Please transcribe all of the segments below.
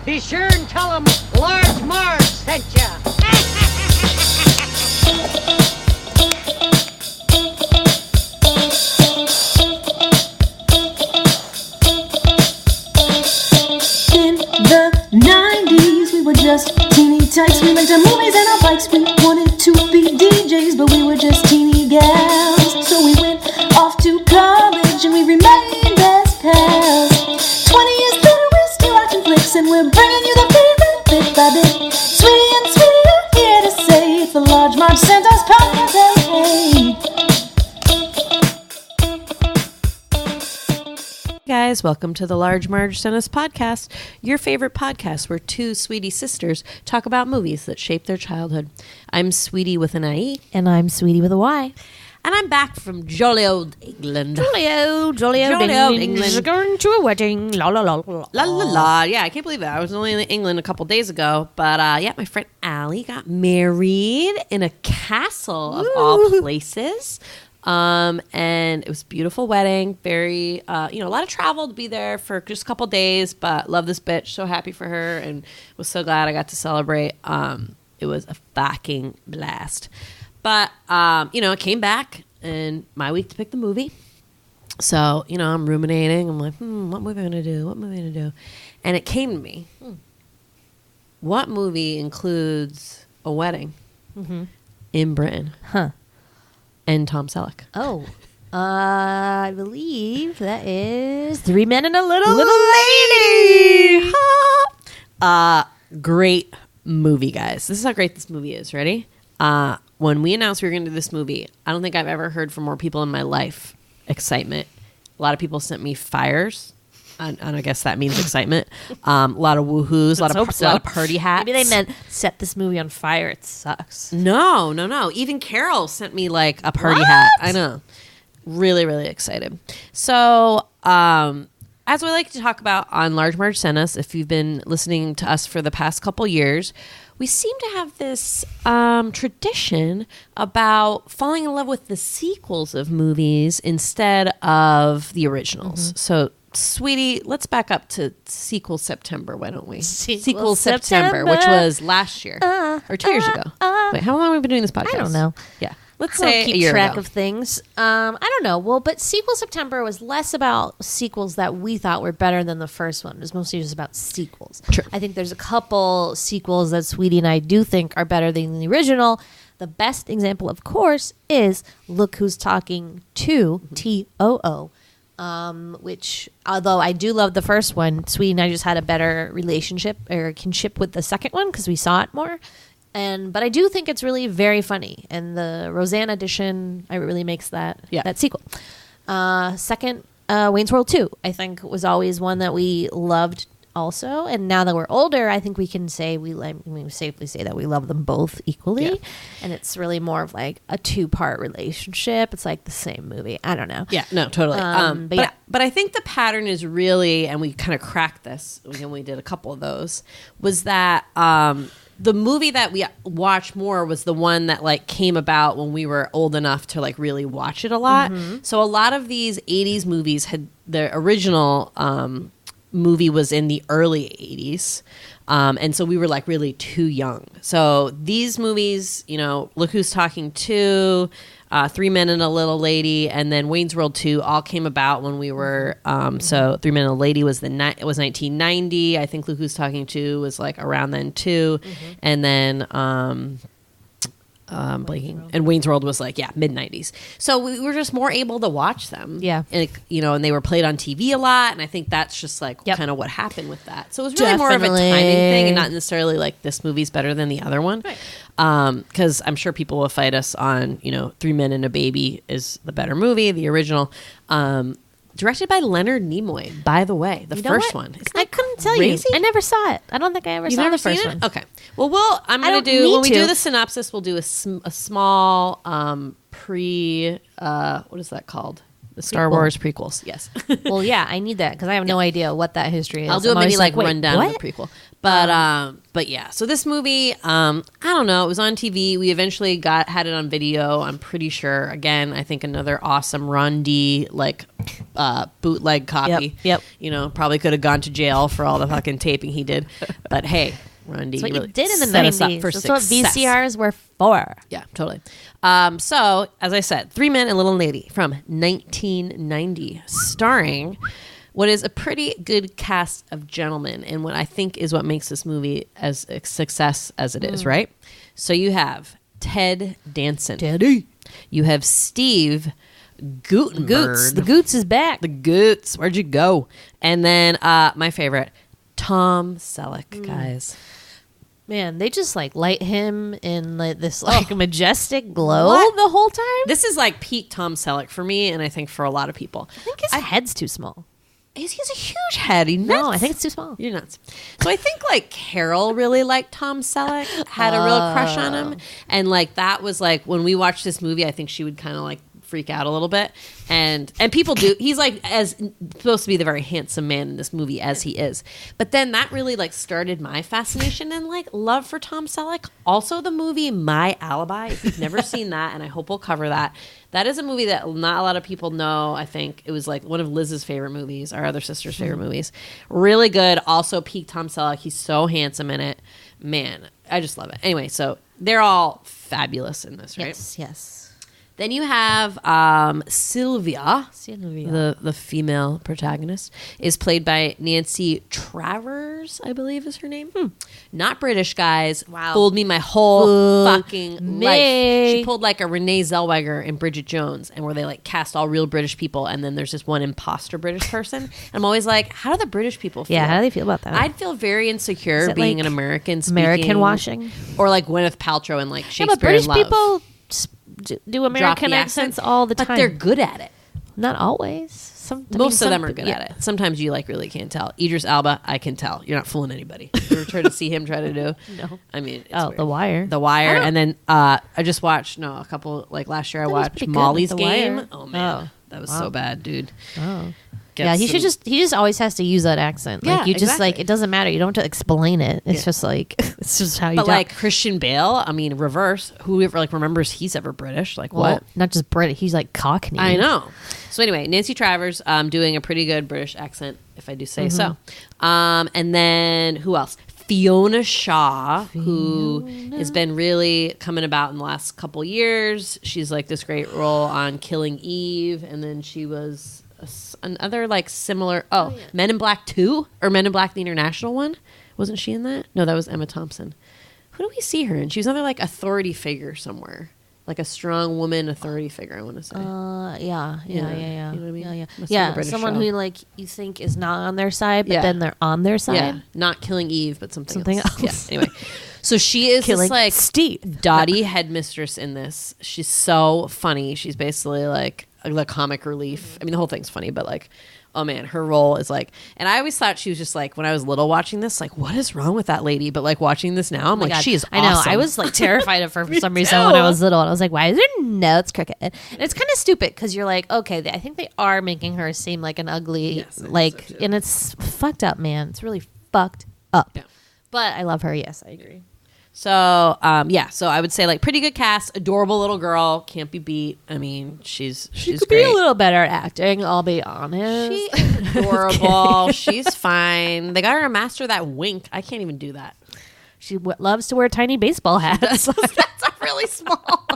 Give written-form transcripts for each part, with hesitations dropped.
Be sure and tell them Large Marge sent ya. In the 90s, we were just teeny tykes. We rented movies and our bikes. We wanted to be DJs, but we were just teeny gals. So we went off to college and we remained best pals. 20 years later, we're still watching flicks and we're bringing you the favorite bit by bit. Sweetie and Sweetie are here to say it's the Large Marge sent us podcast. Hey. Guys, welcome to the Large Marge Sent Us podcast, your favorite podcast where two sweetie sisters talk about movies that shape their childhood. I'm Sweetie with an IE. And I'm Sweetie with a Y. And I'm back from jolly old England. Jolly old England. Going to a wedding. La la la la. La la la. Yeah, I can't believe that. I was only in England a couple days ago. But yeah, my friend Allie got married in a castle of all places. And it was a beautiful wedding. Very, a lot of travel to be there for just a couple days, but love this bitch. So happy for her and was so glad I got to celebrate. It was a fucking blast. But, I came back and my week to pick the movie. So, I'm ruminating. I'm like, what movie am I going to do? What movie am I going to do? And it came to me. What movie includes a wedding in Britain? Huh. And Tom Selleck. Oh. I believe that is Three Men and a Little Lady. Great movie, guys. This is how great this movie is. Ready? When we announced we were going to do this movie, I don't think I've ever heard from more people in my life excitement. A lot of people sent me fires. And I guess that means excitement. A lot of woohoos, a lot of party hats. Maybe they meant set this movie on fire. It sucks. No. Even Carol sent me like a party hat. I know. Really, really excited. So, as we like to talk about on Large Marge Sent Us, if you've been listening to us for the past couple years, we seem to have this tradition about falling in love with the sequels of movies instead of the originals. So, Sweetie, let's back up to Sequel September, why don't we? Sequel September, which was last year or 2 years ago. Wait, how long have we been doing this podcast? I don't know. Yeah. Let's I don't say keep a year track ago. of things. I don't know. Well, but Sequel September was less about sequels that we thought were better than the first one. It was mostly just about sequels. True. I think there's a couple sequels that Sweetie and I do think are better than the original. The best example, of course, is Look Who's Talking 2, T-O-O. Which, although I do love the first one, Sweetie and I just had a better relationship or kinship with the second one because we saw it more. But I do think it's really very funny, and the Roseanne edition really makes that sequel. Second, Wayne's World 2, I think was always one that we loved also, and now that we're older, I think we can say we safely say that we love them both equally, and it's really more of like a two-part relationship. It's like the same movie. I don't know. Yeah, no, totally. But I think the pattern is really, and we kind of cracked this when we did a couple of those, was that the movie that we watched more was the one that like came about when we were old enough to like really watch it a lot. So a lot of these 80s movies had the original movie was in the early 80s. And so we were like really too young. So these movies, Look Who's Talking 2, Three Men and a Little Lady, and then Wayne's World 2 all came about when we were, so Three Men and a Lady was it was 1990. I think Look Who's Talking 2 was like around then too. And then, blanking. And Wayne's World was like, mid-90s. So we were just more able to watch them. Yeah. And, and they were played on TV a lot. And I think that's just like kind of what happened with that. So it was really more of a timing thing and not necessarily like this movie's better than the other one. Right. Because I'm sure people will fight us on, Three Men and a Baby is the better movie, the original. Directed by Leonard Nimoy, by the way, the first one. I couldn't tell you. I never saw it. I don't think I ever saw the first one. Okay. Well, when we do the synopsis, we'll do a small what is that called? The Star Wars prequels. Yes. Well, yeah, I need that because I have no idea what that history is. I'll do a I'm mini always like wait, rundown of what? the prequel. But yeah. So this movie, I don't know. It was on TV. We eventually had it on video. I'm pretty sure. Again, I think another awesome Ron D bootleg copy. Yep. You know, probably could have gone to jail for all the fucking taping he did. But hey, Ron D. That's what really you did in the set us up 90s. for That's what success. VCRs were for. Yeah, totally. So, as I said, Three Men and a Little Lady from 1990, starring what is a pretty good cast of gentlemen and what I think is what makes this movie as a success as it is, right? So you have Ted Danson. Teddy. You have Steve Guttenberg. Goots. The Goots is back. The Goots. Where'd you go? And then my favorite, Tom Selleck, guys. Man, they just like light him in like this like majestic glow the whole time. This is like peak Tom Selleck for me, and I think for a lot of people. I think his head's too small. He's a huge head. He No, nuts. I think it's too small. You're nuts. So I think like Carol really liked Tom Selleck, had a real crush on him. And like that was like when we watched this movie, I think she would kind of like freak out a little bit. And people do. He's like as supposed to be the very handsome man in this movie as he is. But then that really like started my fascination and like love for Tom Selleck. Also the movie My Alibi. If you've never seen that, and I hope we'll cover that. That is a movie that not a lot of people know. I think it was like one of Liz's favorite movies, our other sister's favorite movies. Really good. Also peak Tom Selleck. He's so handsome in it. Man, I just love it. Anyway, so they're all fabulous in this, right? Yes. Then you have Sylvia, the female protagonist, is played by Nancy Travers, I believe is her name. Not British, guys. Wow. Fooled me my whole fucking me. life. She pulled like a Renee Zellweger in Bridget Jones, and where they like cast all real British people, and then there's this one imposter British person. And I'm always like, how do the British people feel? Yeah, how do they feel about that? I'd feel very insecure it being like an American American washing? or like Gwyneth Paltrow and like Yeah, Shakespeare but British in Love. people do American the accents accent, all the time. But they're good at it. Not always. Most of them are good at it. Sometimes you like really can't tell. Idris Elba, I can tell. You're not fooling anybody. You ever try to see him try to do? No. I mean, it's weird. The Wire. The Wire, and then I just watched a couple like last year. I was watched pretty good Molly's with The Game. Wire. Oh man, Oh, that was wow. so bad, dude. Oh. Get Yeah, he some- just always has to use that accent. Yeah, Like you just like exactly. it doesn't matter. You don't have to explain it. It's Yeah. just like it's just how you But talk. like Christian Bale, I mean, reverse. Whoever like remembers he's ever British? Like Well, what? not just British. He's like Cockney. I know. So anyway, Nancy Travers doing a pretty good British accent, if I do say so. And then who else? Fiona Shaw, who has been really coming about in the last couple years. She's like this great role on Killing Eve, and then she was another like similar. Men in Black 2 or Men in Black the International one. Wasn't she in that? No, that was Emma Thompson. Who do we see her in? She was another like authority figure somewhere. Like a strong woman authority figure, I want to say. Yeah. You know what I mean? Yeah. Must be a Yeah, British someone show. who like you think is not on their side, but Yeah. then they're on their side. Yeah, not Killing Eve, but something Something else. Yeah. Anyway, so she is Killing this like Steve. Dottie headmistress in this. She's so funny. She's basically like the comic relief. I mean, the whole thing's funny, but like, oh man, her role is like. And I always thought she was just like when I was little watching this, like, what is wrong with that lady? But like watching this now, I'm Oh my like, God. she is. I know. Awesome. I was like terrified of her for some Me reason too. when I was little, and I was like, "Why is her nose crooked?" And it's kind of stupid because you're like, "Okay, I think they are making her seem like an ugly, Yes, I think like," so, too. and it's fucked up, man. It's really fucked up. Yeah. But I love her. Yes, I agree. So so I would say like pretty good cast, adorable little girl, can't be beat. I mean, she's Could great. be a little better at acting. I'll be honest. She is adorable. She's fine. They got her to master that wink. I can't even do that. She loves to wear tiny baseball hats. That's really small.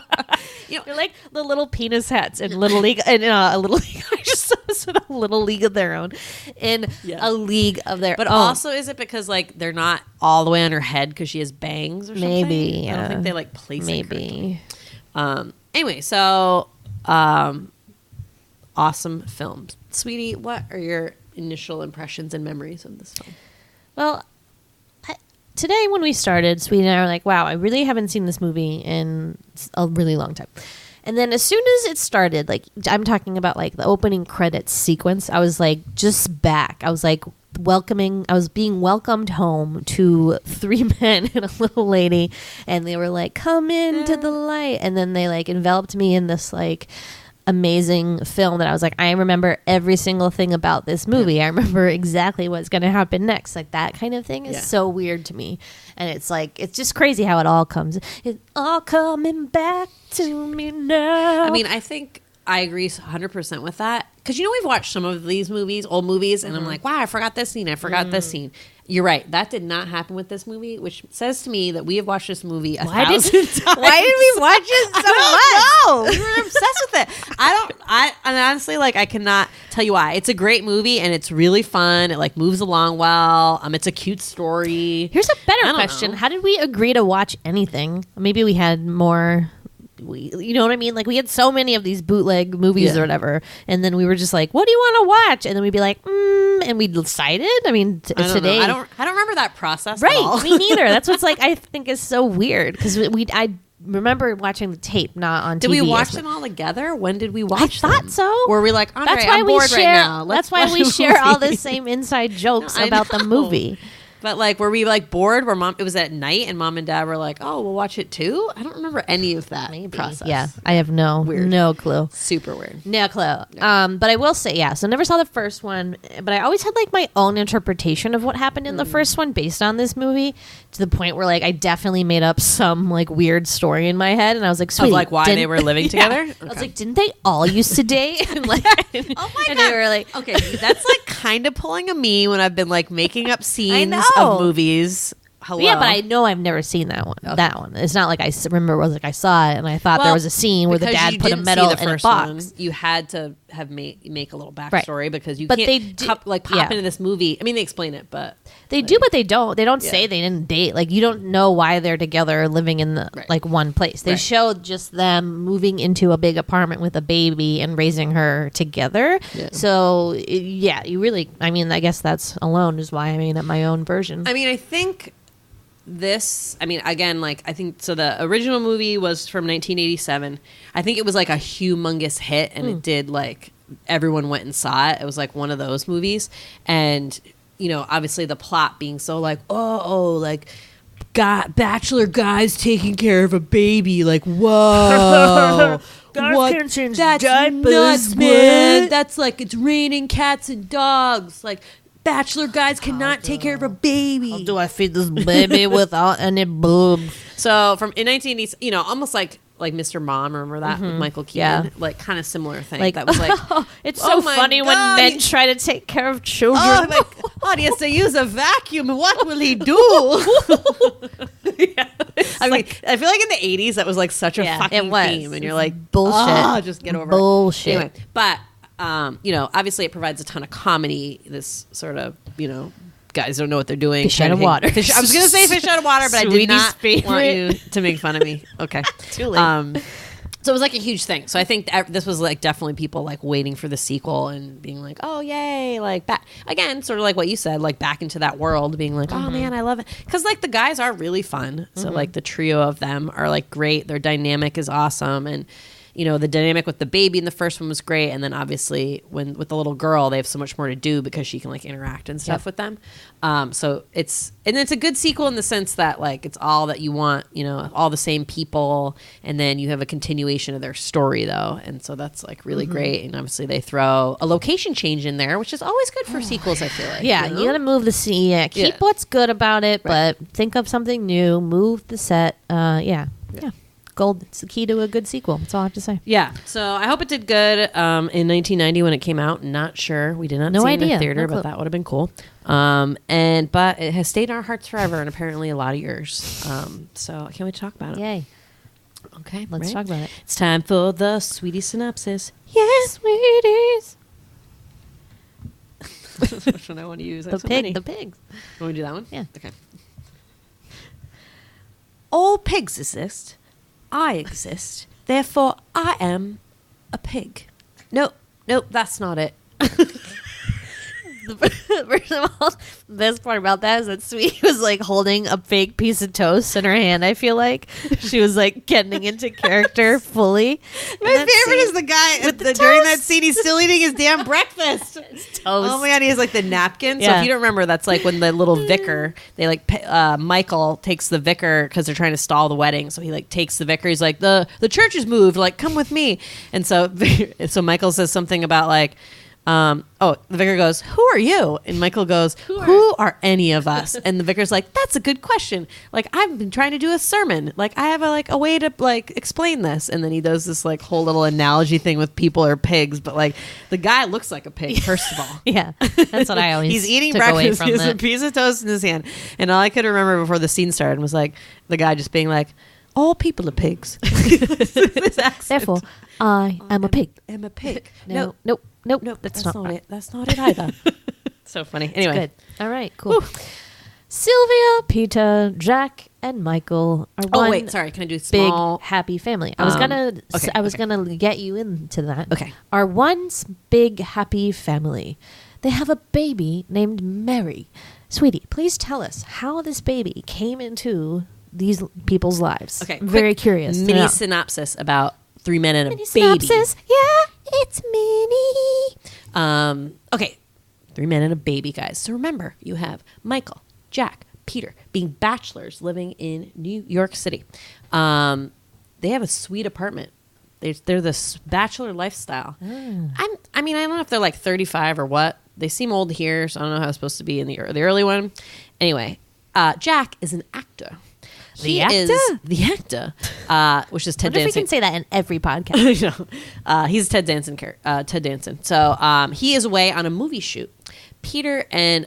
They're like the little penis hats in Little League. And a Little League. I just said a Little League of their own. In Yeah. a league of their But own. also, is it because like they're not all the way on her head because she has bangs or something? Maybe, I don't yeah. think they like place it correctly. maybe. Anyway, so awesome films, sweetie. What are your initial impressions and memories of this film? Well, today when we started, Sweetie and I were like, wow, I really haven't seen this movie in a really long time. And then as soon as it started, like I'm talking about like the opening credits sequence, I was like just back. I was like I was being welcomed home to three men and a little lady, and they were like, come into the light. And then they like enveloped me in this like amazing film that I was like, I remember every single thing about this movie. I remember exactly what's going to happen next. Like that kind of thing is so weird to me. And it's like, it's just crazy how it all comes. It's all coming back to me now. I mean, I think I agree 100% with that. Because, we've watched some of these movies, old movies, and I'm like, wow, I forgot this scene. I forgot this scene. You're right. That did not happen with this movie, which says to me that we have watched this movie 1,000 times. Why did we watch it so much? No, we were obsessed with it. And honestly, like, I cannot tell you why. It's a great movie, and it's really fun. It, like, moves along well. It's a cute story. Here's a better question. How did we agree to watch anything? Maybe we had more... you know what I mean? Like, we had so many of these bootleg movies or whatever, and then we were just like, what do you want to watch? And then we'd be like, and we decided. I mean, today I don't remember that process right at all. Me neither. That's what's like, I think is so weird, because I remember watching the tape, not on TV. Did we watch them all together? When did we watch them? I thought so. Were we like, Andre, that's why I'm bored right now. That's why we share all the same inside jokes about the movie. But, like, were we, like, bored? It was at night and mom and dad were like, oh, we'll watch it too? I don't remember any of that process. Yeah, I have no clue. Super weird. No clue. But I will say, so never saw the first one, but I always had, like, my own interpretation of what happened in the first one based on this movie, to the point where, like, I definitely made up some, like, weird story in my head, and I was like, sweetie, of, like, why they were living together? Okay. I was like, didn't they all used to date? And, like, oh my God. And they were like... Okay, that's, like, kind of pulling a me when I've been, like, making up scenes of movies. Hello. Yeah, but I know I've never seen that one. Okay. That one. It's not like I remember. It was like I saw it and I thought there was a scene where the dad put a medal in a box. You had to have make a little backstory because you but can't pop into this movie. I mean, they explain it, but they do, but they don't. They don't say they didn't date. Like, you don't know why they're together, living in the like one place. They showed just them moving into a big apartment with a baby and raising her together. Yeah. So you really. I mean, I guess that's alone is why I made up my own version. I mean, I think. Again, like, I think, so the original movie was from 1987. I think it was, like, a humongous hit, and it did, like, everyone went and saw it. It was, like, one of those movies. And, obviously the plot being so, like, like, bachelor guys taking care of a baby. Like, whoa. Guys can't change That's diapers, nuts, man. That's, like, it's raining cats and dogs. Like, bachelor guys cannot take care of a baby. How do I feed this baby without any boobs? So in 1980s, almost like Mr. Mom, remember that with Michael Keaton? Yeah. Like, kind of similar thing. Like, that was like, it's so funny when men try to take care of children. Oh, like, he has to use a vacuum. What will he do? I feel like in the 80s that was like such a fucking theme, and you're like, bullshit. Just get over bullshit. Anyway, but. Obviously it provides a ton of comedy. This sort of, guys don't know what they're doing. Fish out of water. I was going to say fish out of water, but I did not want you to make fun of me. Okay. Too late. So it was like a huge thing. So I think this was like definitely people like waiting for the sequel and being like, oh, yay. Like back again, sort of like what you said, like back into that world, being like, oh man, I love it. Because like the guys are really fun. So like the trio of them are like great. Their dynamic is awesome. And the dynamic with the baby in the first one was great. And then obviously with the little girl, they have so much more to do because she can like interact and stuff with them. So it's a good sequel in the sense that like it's all that you want, all the same people. And then you have a continuation of their story though. And so that's like really great. And obviously they throw a location change in there, which is always good for sequels, I feel like. Yeah, you gotta move the scene. Yeah, keep what's good about it, but think of something new, move the set. Yeah. Gold. It's the key to a good sequel. That's all I have to say. Yeah. So I hope it did good in 1990 when it came out. Not sure. We did not see it in the theater, but that would have been cool. But it has stayed in our hearts forever and apparently a lot of yours. So I can't wait to talk about it. Yay. Okay. Let's talk about it. It's time for the Sweetie Synopsis. Yes, sweeties. Which one I want to use? The pigs. Want to do that one? Yeah. Okay. All pigs exist. I exist, therefore I am a pig. Nope, that's not it. First of all, the best part about that is that Sweetie was like holding a fake piece of toast in her hand. I feel like she was like getting into character fully. My favorite is the guy during that scene. He's still eating his damn breakfast. Toast. Oh my god, he has like the napkin. So Yeah. if you don't remember, that's like when the little vicar, they like Michael takes the vicar because they're trying to stall the wedding. So he like takes the vicar. He's like the church has moved. Like come with me. And so Michael says something about like. The vicar goes, "Who are you?" And Michael goes, "Who are any of us?" And the vicar's like, "That's a good question. Like, I've been trying to do a sermon. Like, I have a way to like explain this." And then he does this like whole little analogy thing with people or pigs, but like the guy looks like a pig. First of all, Yeah, that's what I always. he's eating took away breakfast. from He has a that. piece of toast in his hand, and all I could remember before the scene started was like the guy just being like, "All people are pigs." This accent. Therefore, I am a pig. I'm a pig. Nope. That's not it. That's not it either. So funny. Anyway, good. All right, cool. Sylvia, Peter, Jack, and Michael are Oh one wait, sorry. Can I do big small? happy family. I was gonna okay, I was gonna get you into that. Okay. Are one big happy family. They have a baby named Mary. Sweetie, please tell us how this baby came into these people's lives. Okay, I'm very quick curious. to Mini know. synopsis about 3 men and a Mini baby. synopsis. Yeah, it's mini. Okay, 3 men and a baby, guys. So remember, you have Michael, Jack, Peter being bachelors living in New York City. They have a sweet apartment. They're this bachelor lifestyle. I mean, I don't know if they're like 35 or what. They seem old here, so I don't know how it's supposed to be in the early one. Anyway, Jack is an actor. The actor? Which is I Ted wonder if we Danson. can say that in every podcast. He's Ted Danson. Ted Danson. So he is away on a movie shoot. Peter and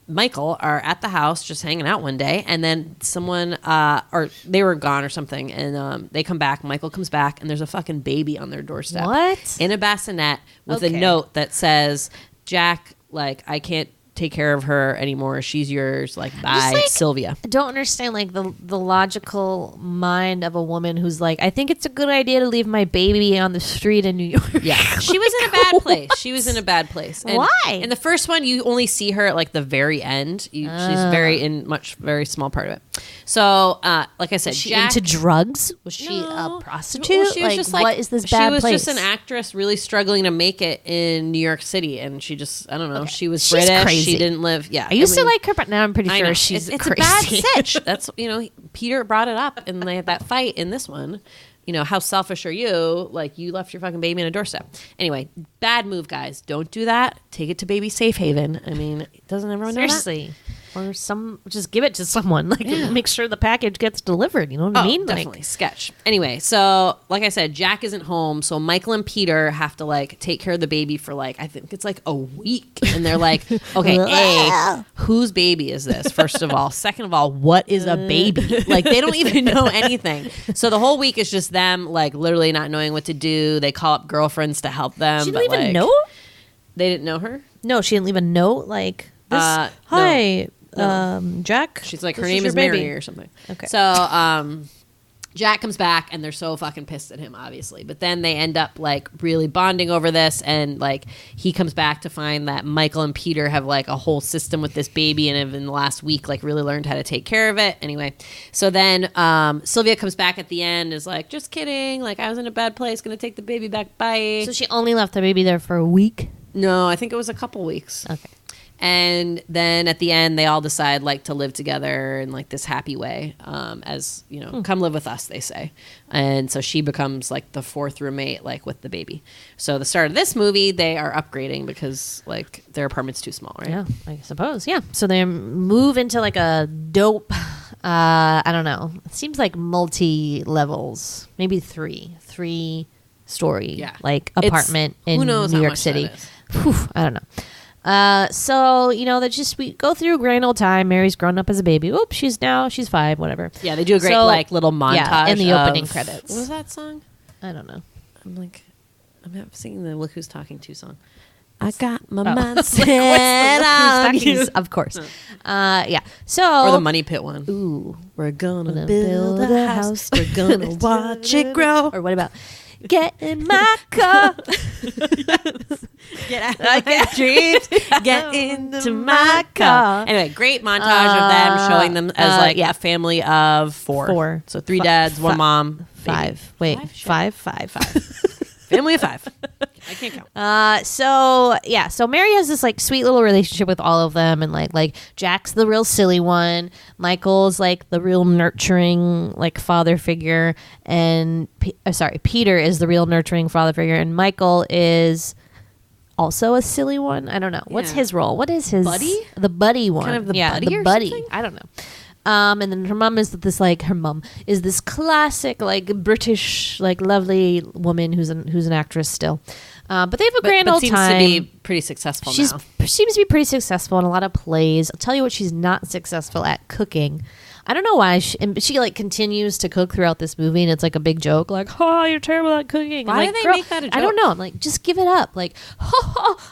Michael are at the house just hanging out one day, and then someone or they were gone or something, and they come back. Michael comes back, and there's a fucking baby on their doorstep. What? In a bassinet with a Okay. note that says, "Jack, like I can't take care of her anymore. She's yours. Like bye, like- Sylvia." I don't understand like the logical mind of a woman who's like, I think it's a good idea to leave my baby on the street in New York. Yeah, she was in a bad place. She was in a bad place. And Why? In the first one, you only see her at like the very end. She's very small part of it. So, like I said, Was she Jack, into drugs? Was she No. a prostitute? Well, she was just what is this bad She was place? just an actress really struggling to make it in New York City, and she just I don't know. Okay. She was She's British. crazy. She didn't live. Yeah, I used to mean, like her, but now I'm pretty I sure know. she's it's crazy. a bad sitch. That's Peter brought it up in that fight in this one. You know, how selfish are you? Like you left your fucking baby on a doorstep. Anyway, bad move, guys. Don't do that. Take it to baby safe haven. I mean, doesn't everyone know that? Seriously. Or just give it to someone. Like make sure the package gets delivered. You know what I mean? Definitely sketch. Anyway, so like I said, Jack isn't home, so Michael and Peter have to like take care of the baby for like I think it's like a week, and they're like, okay, A, whose baby is this? First of all, second of all, what is a baby? Like they don't even know anything. So the whole week is just them like literally not knowing what to do. They call up girlfriends to help them. She but, didn't even like, know? They didn't know her. No, she didn't leave a note like this. No. Hi, No. Jack. She's like, her this name your is Mary baby." or something. Okay. So Jack comes back and they're so fucking pissed at him, obviously. But then they end up like really bonding over this. And like he comes back to find that Michael and Peter have like a whole system with this baby and have in the last week like really learned how to take care of it. Anyway, so then Sylvia comes back at the end is like, just kidding. Like I was in a bad place. Going to take the baby back. Bye. So she only left the baby there for a week? No, I think it was a couple weeks. Okay. And then at the end, they all decide like to live together in like this happy way, as you know, come live with us, they say. And so she becomes like the fourth roommate, like with the baby. So the start of this movie, they are upgrading because like their apartment's too small, right? Yeah, I suppose. Yeah. So they move into like a dope, I don't know. It seems like multi levels, maybe three story, Yeah. like It's- apartment in who knows New how York much City. that is. Whew, I don't know. So you know that just we go through a grand old time. Mary's grown up as a baby. Oops, she's 5, whatever. Yeah, they do a great So, like little montage yeah, in the opening of- credits. What was that song? I don't know. I'm singing the Look Who's Talking To song. I got my Oh. mind What's set the on Look Who's you. Talking? Of course. Yeah. So Or the Money Pit one. Ooh. We're gonna Gonna build a house. We're gonna watch it grow. Or what about Get in my car. Get out of my dreams. Get into my car. Anyway, great montage of them showing them as like a family of four. So 3 dads, 1 mom, 5. Wait, 5. Family of 5. I can't count. So Mary has this like sweet little relationship with all of them, and like Jack's the real silly one, Michael's like the real nurturing like father figure, and Peter is the real nurturing father figure, and Michael is also a silly one. I don't know what's his role. What is his buddy? The buddy one, kind of the buddy, the or buddy. something? I don't know. And then her mom is this classic like British like lovely woman who's an actress still, but they have a grand old seems time. to be pretty successful now. Seems to be pretty successful in a lot of plays. I'll tell you what she's not successful at: cooking. I don't know why she like continues to cook throughout this movie, and it's like a big joke, like, "Oh, you're terrible at cooking." Why I'm like, do they make that a joke? I don't know. I'm like, just give it up. Like,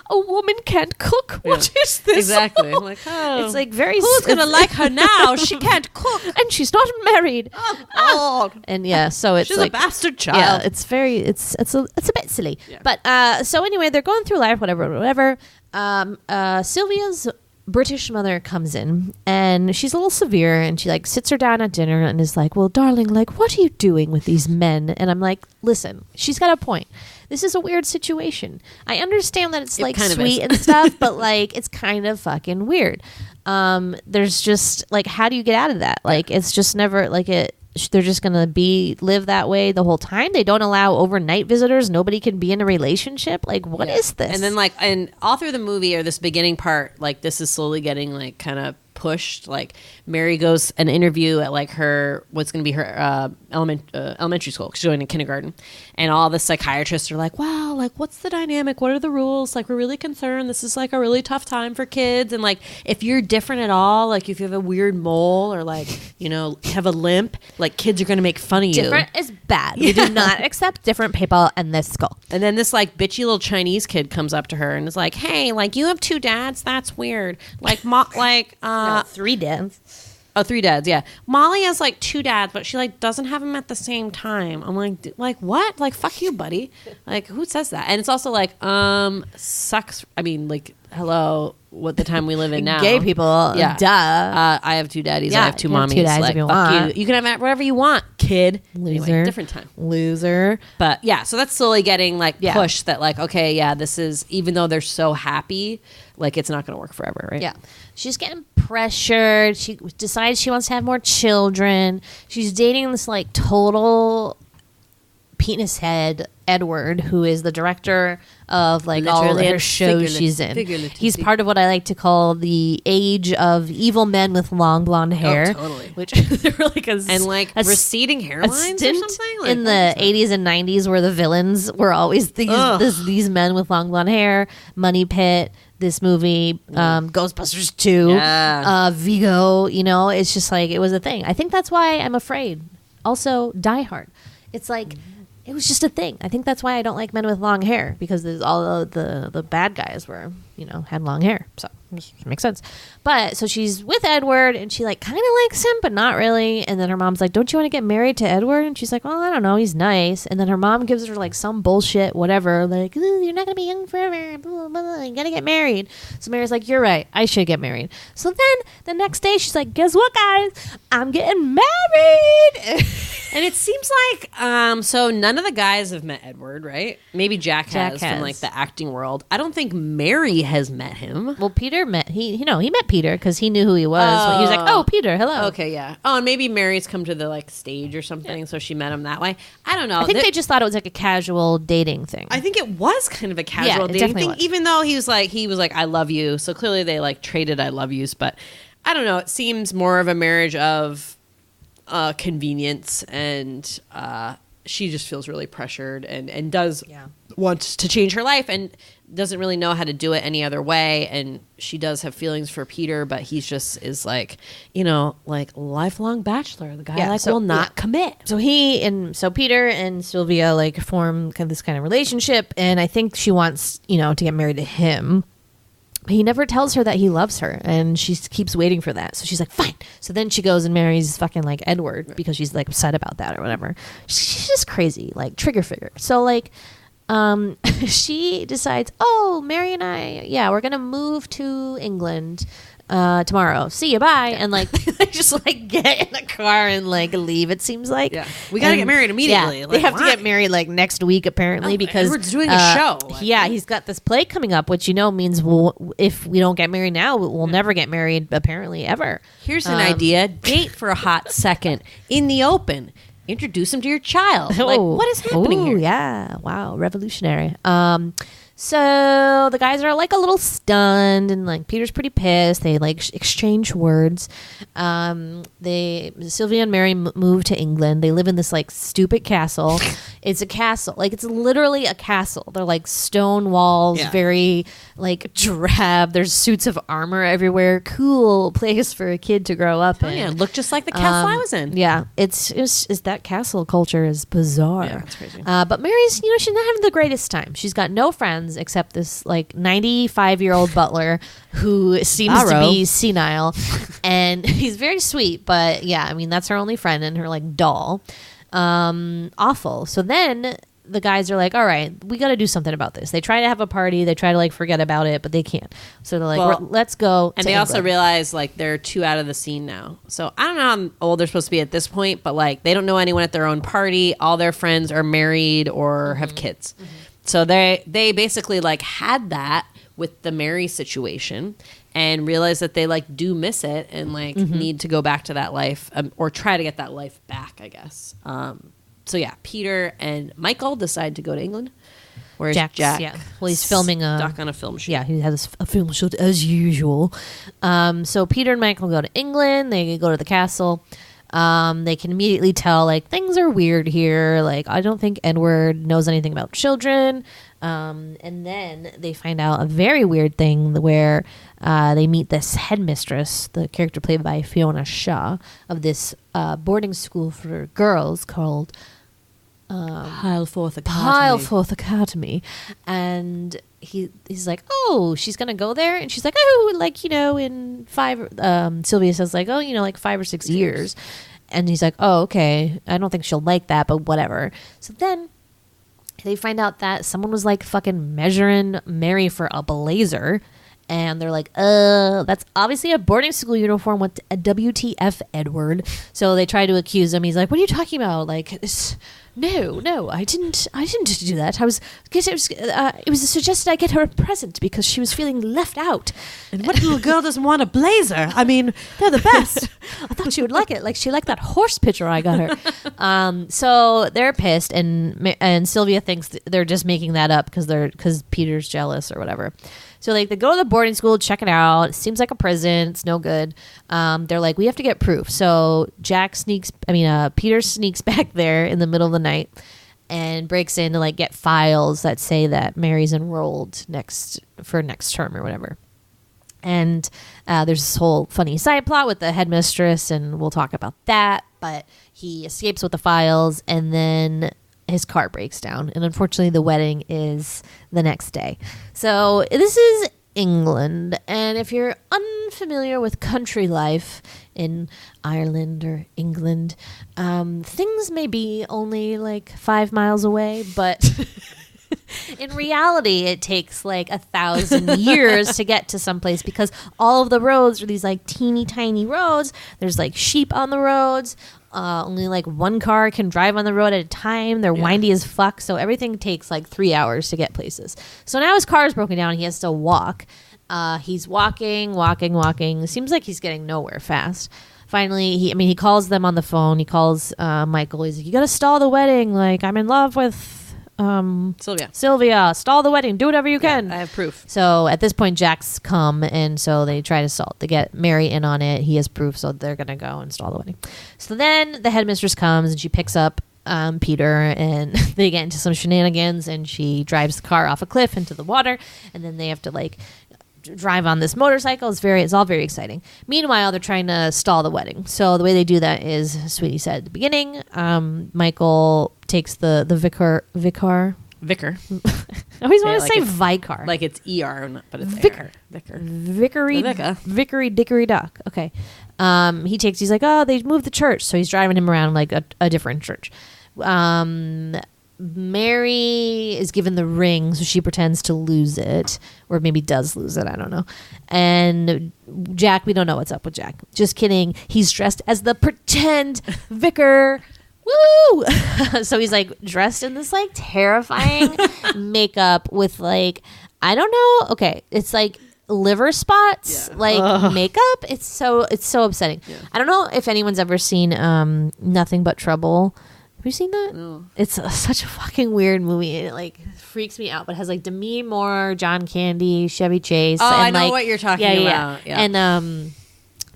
a woman can't cook. What is this? Exactly. I'm like, oh, it's like very. Who's gonna like her now? She can't cook, and she's not married. Oh, and yeah, so it's she's like a bastard child. Yeah, it's very it's a bit silly. Yeah. But so anyway, they're going through life, whatever. Sylvia's British mother comes in, and she's a little severe, and she like sits her down at dinner and is like, "Well, darling, like, what are you doing with these men?" And I'm like, "Listen, she's got a point. This is a weird situation. I understand that it's like sweet and stuff, but like it's kind of fucking weird. There's just like, how do you get out of that? Like, it's just never like it." They're just gonna live that way the whole time. They don't allow overnight visitors. Nobody can be in a relationship. Like, what is this? And then like, and all through the movie or this beginning part, like this is slowly getting like kind of pushed. Like Mary goes an interview at like her what's going to be her elementary school. She's going to kindergarten, and all the psychiatrists are like, "Wow, like what's the dynamic? What are the rules? Like we're really concerned. This is like a really tough time for kids. And like if you're different at all, like if you have a weird mole or like have a limp, like kids are going to make fun of you. Different is bad. We do not accept different people in this school." And then this like bitchy little Chinese kid comes up to her and is like, "Hey, like you have 2 dads? That's weird. Like 3 dads. Oh, 3 dads, yeah. Molly has like 2 dads, but she like doesn't have them at the same time." I'm like what? Like, fuck you, buddy. Like, who says that? And it's also like, sucks. I mean, like, hello, what the time we live in now. Gay people, yeah. Duh. I have 2 daddies. Yeah, I have 2 you have mommies. 2 dads like, if you fuck want. you. You can have whatever you want, kid. Loser. Anyway, different time. Loser. But yeah, so that's slowly getting like pushed that like, okay, yeah, this is, even though they're so happy, like it's not going to work forever, right? Yeah. She's getting pressured. She decides she wants to have more children. She's dating this like total penis head Edward, who is the director of like all her shows she's in. He's part of what I like to call the age of evil men with long blonde hair. Oh, totally. Which they're like and like receding hairlines or something? Like, in the 80s and 90s where the villains were always these men with long blonde hair. Money Pit, this movie, Ghostbusters 2, Vigo, it's just like, it was a thing. I think that's why I'm afraid. Also, Die Hard. It's like, it was just a thing. I think that's why I don't like men with long hair, because there's all the bad guys were, had long hair. So it makes sense. But so she's with Edward, and she like kind of likes him, but not really. And then her mom's like, "Don't you want to get married to Edward?" And she's like, "Well, I don't know. He's nice." And then her mom gives her like some bullshit, whatever, like, "You're not gonna be young forever. Blah, blah, blah. You gotta get married." So Mary's like, "You're right. I should get married." So then the next day, she's like, "Guess what, guys? I'm getting married." And it seems like so none of the guys have met Edward, right? Maybe Jack has from like the acting world. I don't think Mary has met him. Well, Peter met he met Peter because he knew who he was. He was like, "Oh, Peter, hello." Okay, yeah. Oh, and maybe Mary's come to the like stage or something, so she met him that way. I don't know. I think they just thought it was like a casual dating thing. I think it was kind of a casual dating thing, even though he was like, "I love you." So clearly they like traded "I love yous," but I don't know. It seems more of a marriage of convenience, and she just feels really pressured and does want to change her life and doesn't really know how to do it any other way. And she does have feelings for Peter, but he's just is like, like lifelong bachelor. The guy will not commit. So Peter and Sylvia like form this kind of relationship, and I think she wants, to get married to him. he never tells her that he loves her, and she keeps waiting for that. So she's like, fine. So then she goes and marries fucking like Edward because she's like upset about that or whatever. She's just crazy, like trigger figure. So like she decides, oh, Mary and I, we're gonna move to England tomorrow. See you, bye. And like they just like get in the car and like leave. It seems like we gotta get married immediately. Yeah, Like, they have why? to get married like next week apparently because Edward's doing a show. He's got this play coming up, which means if we don't get married now, we'll never get married apparently ever. Here's an idea: date for a hot second in the open. Introduce him to your child. Like, what is happening here? Yeah, wow, revolutionary. So the guys are like a little stunned, and like Peter's pretty pissed. They like exchange words. Sylvia and Mary move to England. They live in this like stupid castle. It's a castle, like it's literally a castle. They're like stone walls, very like drab. There's suits of armor everywhere. Cool place for a kid to grow up in. Yeah, look just like the castle I was in. Yeah, it's that castle culture is bizarre. Yeah, it's crazy. But Mary's, she's not having the greatest time. She's got no friends except this like 95-year-old butler who seems to be senile, and he's very sweet. But yeah, I mean that's her only friend and her like doll. Awful. So then the guys are like, all right, we got to do something about this. They try to have a party. They try to like forget about it, but they can't. So they're like, let's go. And they also realize like they're 2 out of the scene now. So I don't know how old they're supposed to be at this point, but like they don't know anyone at their own party. All their friends are married or have kids. Mm-hmm. So they basically like had that with the Mary situation and realize that they like do miss it and like need to go back to that life or try to get that life back, I guess. So yeah, Peter and Michael decide to go to England. Whereas Jack, yeah. Well, he's filming stuck on a film shoot. Yeah, he has a film shoot as usual. So Peter and Michael go to England. They go to the castle. They can immediately tell like things are weird here. Like I don't think Edward knows anything about children. And then they find out a very weird thing where they meet this headmistress, the character played by Fiona Shaw, of this boarding school for girls called Hileforth Academy. And he's like, oh, she's gonna go there, and she's like, oh, like in 5 Sylvia says like, oh, like 5 or 6 years. And he's like, oh, okay, I don't think she'll like that, but whatever. So then they find out that someone was like fucking measuring Mary for a blazer. And they're like, that's obviously a boarding school uniform with a WTF, Edward. So they try to accuse him. He's like, what are you talking about? Like, no, I didn't do that. It was suggested I get her a present because she was feeling left out. And what little girl doesn't want a blazer? I mean, they're the best. I thought she would like it. Like she liked that horse picture I got her. So they're pissed, and Sylvia thinks they're just making that up because Peter's jealous or whatever. So like they go to the boarding school, check it out. It seems like a prison. It's no good. They're like, we have to get proof. So Peter sneaks back there in the middle of the night and breaks in to like get files that say that Mary's enrolled next term or whatever. And there's this whole funny side plot with the headmistress, and we'll talk about that. But he escapes with the files, and then his car breaks down, and unfortunately the wedding is the next day. So this is England, and if you're unfamiliar with country life in Ireland or England, things may be only like 5 miles away, but in reality it takes like 1,000 years to get to someplace, because all of the roads are these like teeny tiny roads. There's like sheep on the roads. Only like one car can drive on the road at a time. They're windy as fuck, so everything takes like 3 hours to get places. So now his car is broken down. He has to walk. He's walking. Seems like he's getting nowhere fast. Finally, he calls them on the phone. He calls Michael. He's like, you gotta stall the wedding. Like, I'm in love with Sylvia, stall the wedding. Do whatever you can. I have proof. So at this point, Jack's come, and so they try to stall. They get Mary in on it. He has proof, so they're gonna go and stall the wedding. So then the headmistress comes, and she picks up Peter, and they get into some shenanigans, and she drives the car off a cliff into the water, and then they have to like drive on this motorcycle. It's all very exciting. Meanwhile, they're trying to stall the wedding. So the way they do that is, Sweetie said at the beginning, Michael takes the vicar Vicar. I always want to like say it's- vicar. Like it's ER, but it's Vicar. AR. Vicar. Vickery, The vicar. Vickery Dickory Dock. Okay. He's like, oh, they moved the church. So he's driving him around like a different church. Mary is given the ring, so she pretends to lose it, or maybe does lose it. I don't know. And Jack, we don't know what's up with Jack. Just kidding. He's dressed as the pretend vicar. Woo! So he's like dressed in this like terrifying makeup with like, I don't know. Okay, it's like liver spots, like makeup. It's so upsetting. Yeah. I don't know if anyone's ever seen Nothing But Trouble. Have you seen that? No. It's such a fucking weird movie. It like freaks me out. But it has like Demi Moore, John Candy, Chevy Chase. Oh, and, I know like, what you're talking about. Yeah. And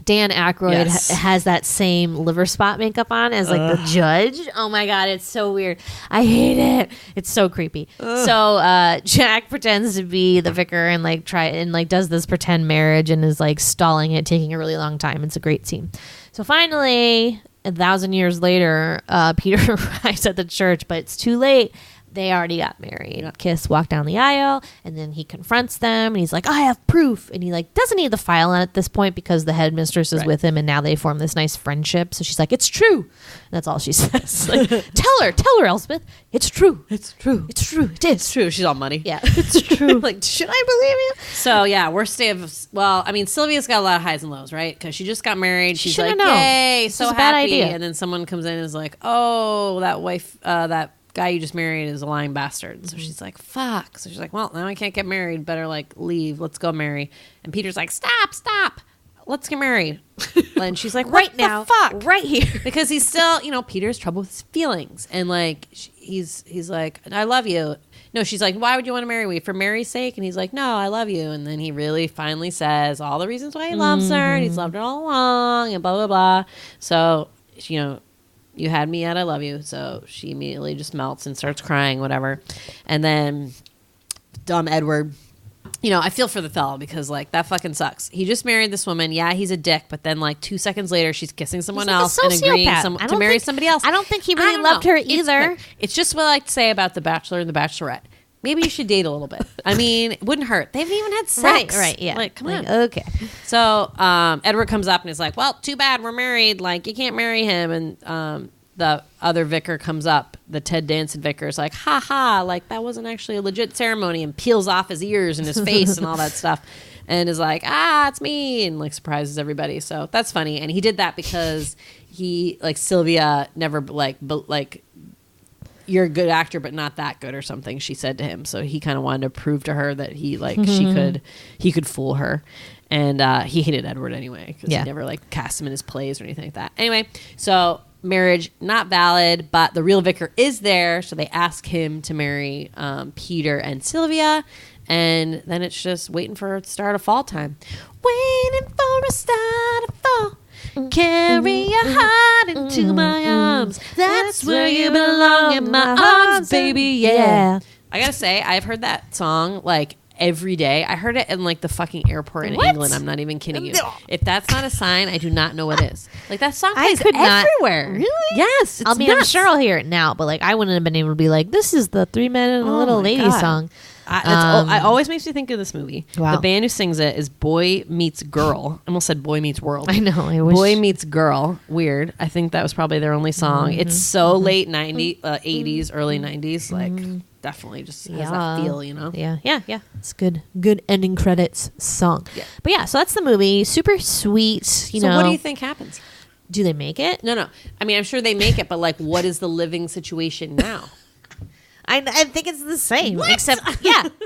Dan Aykroyd has that same liver spot makeup on as like the judge. Oh my god, it's so weird. I hate it. It's so creepy. So Jack pretends to be the vicar and like does this pretend marriage and is like stalling it, taking a really long time. It's a great scene. So finally, 1,000 years later, Peter arrives at the church, but it's too late. They already got married. Kiss, walk down the aisle, and then he confronts them, and he's like, I have proof. And he like doesn't need the file on at this point because the headmistress is with him, and now they form this nice friendship. So she's like, it's true. And that's all she says. Like, tell her, Elspeth. It's true. It's true. It's true. It is. It's true. She's all muddy. Yeah. It's true. Like, should I believe you? So, yeah, worst day of... Well, I mean, Sylvia's got a lot of highs and lows, right? Because she just got married. She's like, yay, so happy. Bad idea. And then someone comes in and is like, oh, that wife, that guy you just married is a lying bastard. So she's like, fuck. So she's like, well, now I can't get married. Better, like, leave. Let's go marry. And Peter's like, stop. Let's get married. And she's like, right now, fuck, right here. Because he's still, Peter's trouble with his feelings. And, like, he's like, I love you. No, she's like, why would you want to marry me? For Mary's sake? And he's like, no, I love you. And then he really finally says all the reasons why he loves her. And he's loved her all along and blah, blah, blah. So, you had me at I love you. So she immediately just melts and starts crying, whatever. And then dumb Edward, I feel for the fellow because, like, that fucking sucks. He just married this woman. Yeah, he's a dick. But then, like, 2 seconds later, she's kissing someone else and agreeing to marry somebody else. I don't think he really loved her either. It's just what I like to say about The Bachelor and The Bachelorette. Maybe you should date a little bit. I mean, it wouldn't hurt. They haven't even had sex. Right, yeah. Like, come on. Okay. So Edward comes up and is like, well, too bad we're married. Like, you can't marry him. And the other vicar comes up. The Ted Danson vicar is like, ha ha, like, that wasn't actually a legit ceremony, and peels off his ears and his face and all that stuff. And is like, it's me, and like surprises everybody. So that's funny. And he did that because he, like, Sylvia never, like, you're a good actor, but not that good or something, she said to him. So he kind of wanted to prove to her that he, like, he could fool her. And he hated Edward anyway because he never, like, cast him in his plays or anything like that. Anyway, so marriage not valid, but the real vicar is there. So they ask him to marry Peter and Sylvia. And then it's just waiting for it to start of fall time. Waiting for a start of fall. Carry your heart into my arms. That's where you belong, in my arms, baby. Yeah. I gotta say, I've heard that song like every day. I heard it in like the fucking airport in England. I'm not even kidding you. If that's not a sign, I do not know what is. Like, that song plays everywhere. Really? Yes. It's I mean, nuts. I'm sure I'll hear it now, but like I wouldn't have been able to be like, this is the 3 Men and a Little Lady God. song. It always makes me think of this movie. Wow. The band who sings it is Boy Meets Girl. I almost said Boy Meets World. I know. I wish. Boy Meets Girl. Weird. I think that was probably their only song. It's so late 80s, early 90s. Like, definitely just has that feel, Yeah. It's good ending credits song. Yeah. But yeah, so that's the movie. Super sweet. So what do you think happens? Do they make it? No. I mean, I'm sure they make it, but like, what is the living situation now? I think it's the same, except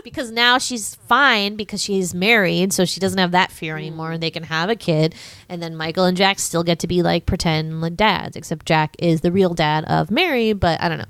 because now she's fine because she's married, so she doesn't have that fear anymore. They can have a kid, and then Michael and Jack still get to be like pretend like dads, except Jack is the real dad of Mary. But I don't know.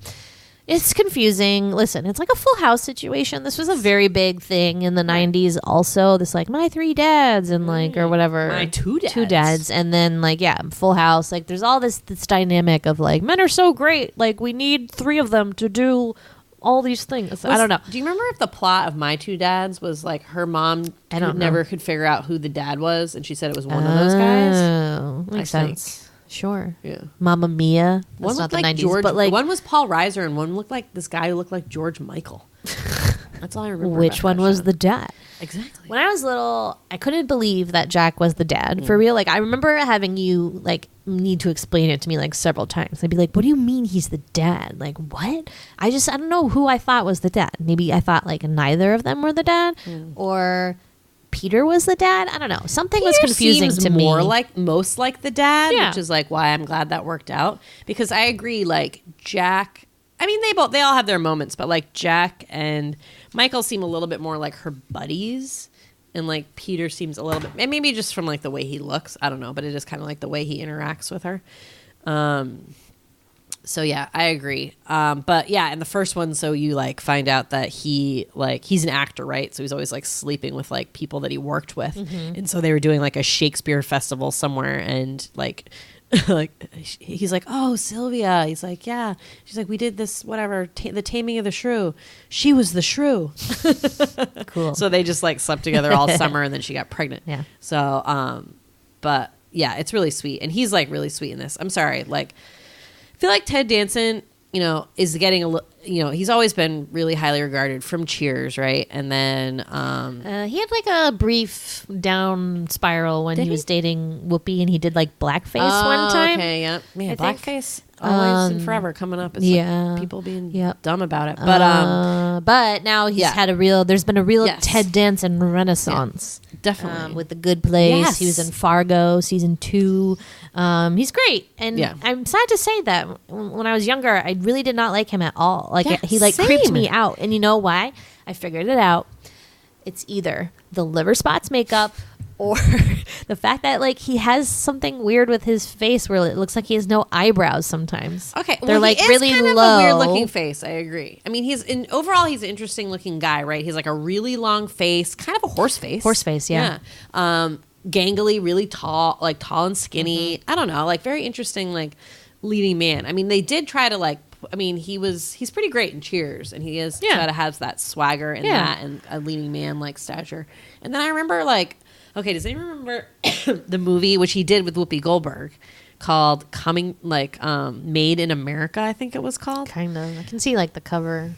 It's confusing. Listen, it's like a Full House situation. This was a very big thing in the 90s also. This like my 3 dads and like or whatever. My 2 dads. 2 dads. And then like, Full House. Like there's all this dynamic of like men are so great. Like we need 3 of them to do all these things. I don't know. Do you remember if the plot of My 2 Dads was like her mom never could figure out who the dad was and she said it was one of those guys? Oh, makes sense. Sure. Yeah. Mamma Mia. That's One not looked the like 90s, George, but like one was Paul Reiser, and one looked like this guy who looked like George Michael. That's all I remember. which about one that was show. the dad? Exactly. When I was little, I couldn't believe that Jack was the dad. For real. Like, I remember having you, like, need to explain it to me, like, several times. I'd be like, what do you mean he's the dad? Like, what? I don't know who I thought was the dad. Maybe I thought, like, neither of them were the dad. Or Peter was the dad. I don't know. Something was Peter confusing seems to me. more like most like the dad, Yeah. which is like why I'm glad that worked out. Because I agree, like Jack. I mean, they all have their moments, but like Jack and Michael seem a little bit more like her buddies, and like Peter seems a little bit, and maybe just from like the way he looks. I don't know, but it is kind of like the way he interacts with her. So yeah, I agree. But yeah, in the first one, so you like find out that he's an actor, right? So he's always like sleeping with like people that he worked with, and so they were doing like a Shakespeare festival somewhere, and like. Like he's like, oh, Sylvia. He's like, yeah. She's like, we did this, whatever, the Taming of the Shrew. She was the shrew. Cool. So they just like slept together all summer, and then she got pregnant. Yeah. So, but yeah, it's really sweet, and he's like really sweet in this. I'm sorry, like, I feel like Ted Danson, is getting he's always been really highly regarded from Cheers, right? And then He had like a brief down spiral when Did he was he? dating Whoopi, and he did like blackface one time. Okay, yeah, man, I think. blackface always and forever coming up. It's yeah. like people being Yep. dumb about it, but now he's yeah. had there's been a real Yes. Ted Danson renaissance. definitely With The Good Place. Yes. He was in Fargo season 2. He's great. And Yeah. I'm sad to say that when I was younger, I really did not like him at all. Like Yeah, he like same. creeped me out. And you know why? I figured it out. It's either the liver spots makeup or the fact that like he has something weird with his face where it looks like he has no eyebrows sometimes. Okay, They're like he is really kind low. of a weird looking face. I agree. I mean, overall he's an interesting looking guy, right? He's like a really long face, kind of a horse face. Horse face, yeah. Gangly, really tall, like tall and skinny. Mm-hmm. I don't know, like very interesting, like leading man. I mean, they did try to like. I mean, he's pretty great in Cheers, and he is try to have that swagger and that and a leading man like stature. And then I remember like. Okay, does anyone remember the movie which he did with Whoopi Goldberg called Made in America, I think it was called? Kind of. I can see like the cover.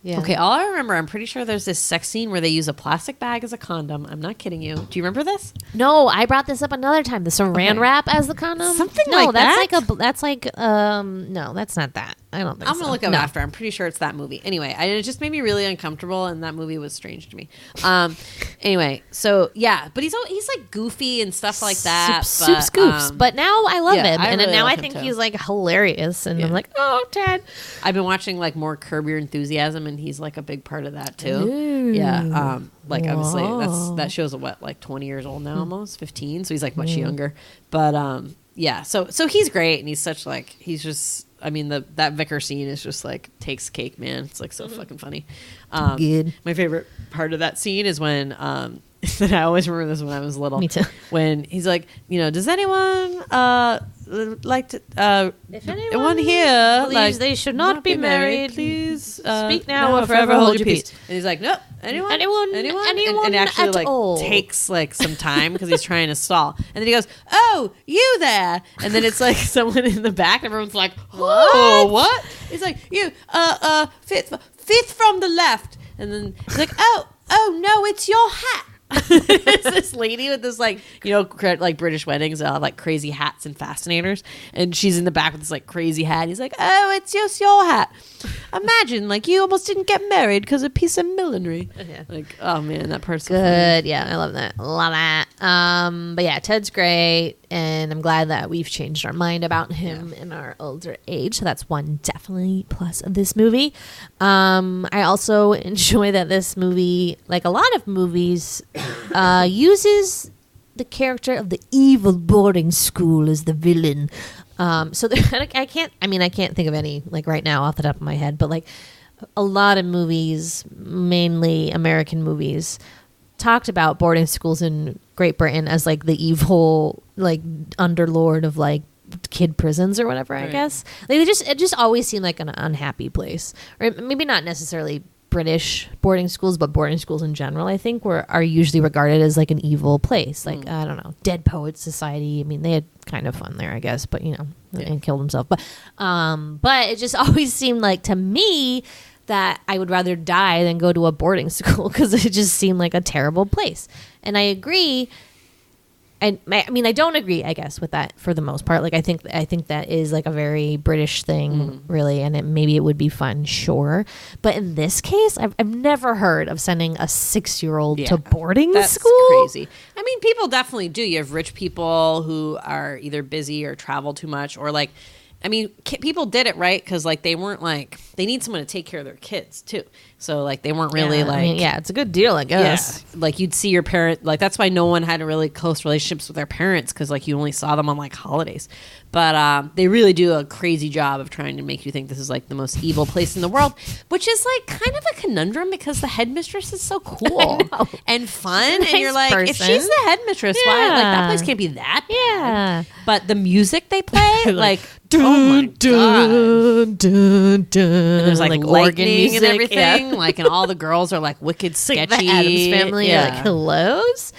Yeah. Okay, all I remember, I'm pretty sure there's this sex scene where they use a plastic bag as a condom. I'm not kidding you. Do you remember this? No, I brought this up another time. The saran wrap as the condom. Something no, like that's that? no, that's not that. I don't think I'm so. gonna look up No. after. I'm pretty sure it's that movie. Anyway, it just made me really uncomfortable, and that movie was strange to me. Anyway, so yeah, but he's like goofy and stuff like that. Soup scoops. But now I love yeah, him, I and really now like I him think too. he's like hilarious, and Yeah. I'm like, oh, Ted. I've been watching like more Curb Your Enthusiasm, and he's like a big part of that too. Ooh. Yeah, like obviously Whoa. that show's like 20 years old Hmm. now, almost 15, so he's like much younger. But yeah, so he's great, and he's such like he's just. I mean, that vicar scene is just like takes cake, man. It's like so fucking funny. Good. My favorite part of that scene is when that I always remember this when I was little. Me too. When he's like, does anyone like to If anyone here believes like they should not be married, please speak now or forever hold your peace. And he's like, no, anyone, Anyone and actually at like all. takes like some time because he's trying to stall, and then he goes, oh, you there, and then it's like someone in the back, and everyone's like, oh, what? He's like, you fifth from the left, and then he's like, oh no, it's your hat. It's this lady with this like like British weddings like crazy hats and fascinators, and she's in the back with this like crazy hat. He's like, oh, it's just your hat. Imagine like you almost didn't get married because of a piece of millinery. Yeah. Like, oh man, that part's so funny. Good. Yeah, I love that. Love that. But yeah, Ted's great, and I'm glad that we've changed our mind about him in our older age. So that's one definitely plus of this movie. I also enjoy that this movie, like a lot of movies, uses the character of the evil boarding school as the villain. So I can't think of any like right now off the top of my head, but like a lot of movies, mainly American movies, talked about boarding schools in Great Britain as like the evil like underlord of like kid prisons or whatever. I Right. guess like it just always seemed like an unhappy place, or maybe not necessarily British boarding schools, but boarding schools in general, I think, are usually regarded as like an evil place. Like, I don't know, Dead Poets Society. I mean, they had kind of fun there, I guess, but and killed himself. But it just always seemed like to me that I would rather die than go to a boarding school because it just seemed like a terrible place. And I agree. I mean, I don't agree, I guess, with that for the most part. Like, I think that is like a very British thing, really, and maybe it would be fun, sure. But in this case, I've never heard of sending a 6-year-old to boarding school. That's crazy. I mean, people definitely do. You have rich people who are either busy or travel too much, or like, I mean, people did it right because like they weren't like they need someone to take care of their kids too. So like they weren't really like I mean, it's a good deal, I guess. Yeah, like you'd see your parent, like that's why no one had really close relationships with their parents because like you only saw them on like holidays. But they really do a crazy job of trying to make you think this is like the most evil place in the world, which is like kind of a conundrum because the headmistress is so cool and fun, and you're like, if she's the headmistress, why like that place can't be that bad. Yeah. But the music they play, like dun, oh my god, dun, dun, and there's like organ lightning music, and everything, like, and all the girls are like wicked sketchy. Like the Addams Family, like hellos.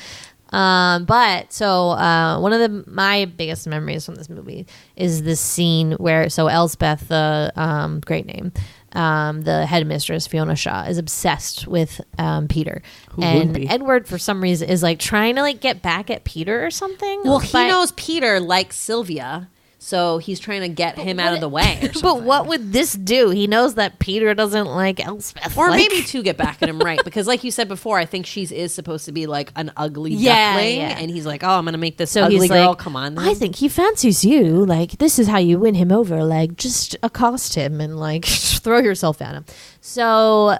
But one of my biggest memories from this movie is this scene where Elsbeth, the great name, the headmistress Fiona Shaw, is obsessed with Peter, and Edward for some reason is like trying to like get back at Peter or something. Well, he knows Peter likes Sylvia. So he's trying to get him out of the way or something. But what would this do? He knows that Peter doesn't like Elspeth. Or maybe to get back at him, right? Because like you said before, I think she is supposed to be like an ugly duckling. Yeah. And he's like, oh, I'm going to make this ugly girl like, come on. Then. I think he fancies you. Like, this is how you win him over. Like, just accost him and like throw yourself at him. So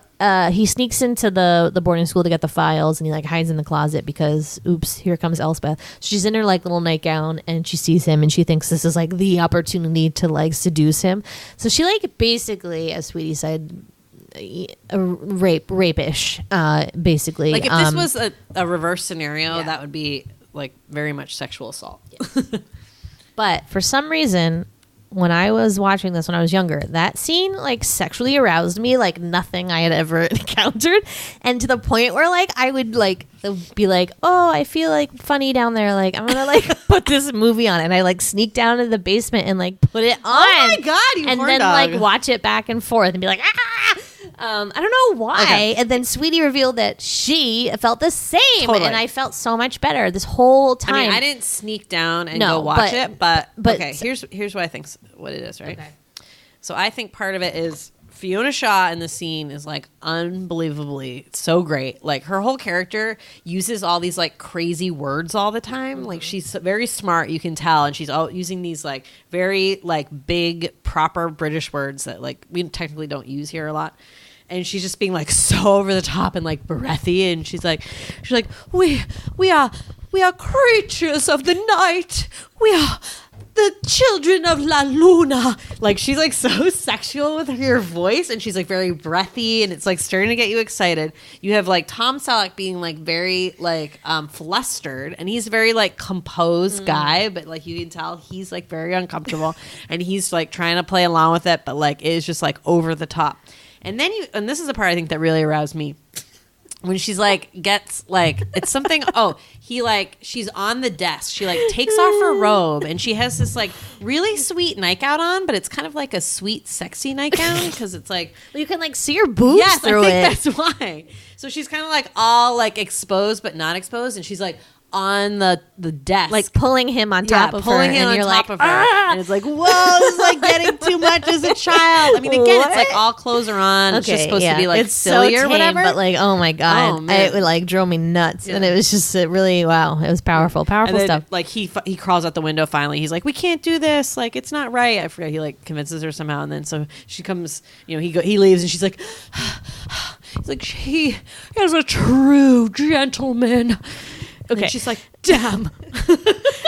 he sneaks into the boarding school to get the files, and he like hides in the closet because, oops, here comes Elspeth. She's in her like little nightgown, and she sees him, and she thinks this is like the opportunity to like seduce him. So she like basically, as Sweetie said, rapish, basically. Like if this was a reverse scenario, that would be like very much sexual assault. Yeah. But for some reason, when I was watching this when I was younger, that scene like sexually aroused me like nothing I had ever encountered, and to the point where like I would like be like, oh, I feel like funny down there, like I'm gonna like put this movie on, and I like sneak down to the basement and like put it on. Oh my god, you and horn then dog. like watch it back and forth and be like, ah. I don't know why. Okay. And then Sweetie revealed that she felt the same. Totally. And I felt so much better this whole time. I mean, I didn't sneak down and go watch it, but okay, here's what I think what it is, right? Okay. So I think part of it is Fiona Shaw in the scene is like unbelievably so great. Like her whole character uses all these like crazy words all the time. Mm-hmm. Like she's very smart, you can tell, and she's all using these like very like big proper British words that like we technically don't use here a lot. And she's just being like so over the top and like breathy, and she's like we are creatures of the night. We are the children of La Luna. Like she's like so sexual with her voice, and she's like very breathy, and it's like starting to get you excited. You have like Tom Selleck being like very like flustered, and he's a very like composed guy, but like you can tell he's like very uncomfortable, and he's like trying to play along with it, but like it is just like over the top. And then and this is the part I think that really aroused me. When she's like gets like it's something she's on the desk, she like takes off her robe, and she has this like really sweet nightgown on, but it's kind of like a sweet sexy nightgown because it's like you can like see her boobs through it. That's why. So she's kind of like all like exposed but not exposed, and she's like on the desk, like pulling him on top of her, and you're like, of her, and it's like, whoa, this is like getting too much as a child. I mean, again, it's like all clothes are on. Okay, it's just supposed to be like silly or whatever. But like, oh my god, it like drove me nuts, and it was just really it was powerful then, stuff. Like he crawls out the window finally. He's like, we can't do this. Like it's not right. I forget. He like convinces her somehow, and then so she comes. You know, he leaves, and she's like, he's like, he is a true gentleman. Okay. And she's like, damn.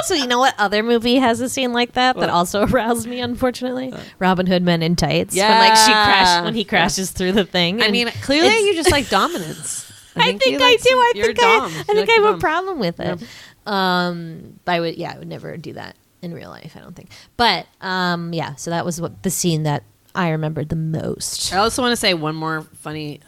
So you know what other movie has a scene like that also aroused me, unfortunately? Robin Hood Men in Tights. Yeah. When he crashes through the thing. I mean, clearly you just like dominance. I think I do. I think I have a problem with it. Yep. I would never do that in real life, I don't think. But so that was the scene that I remembered the most. I also want to say one more funny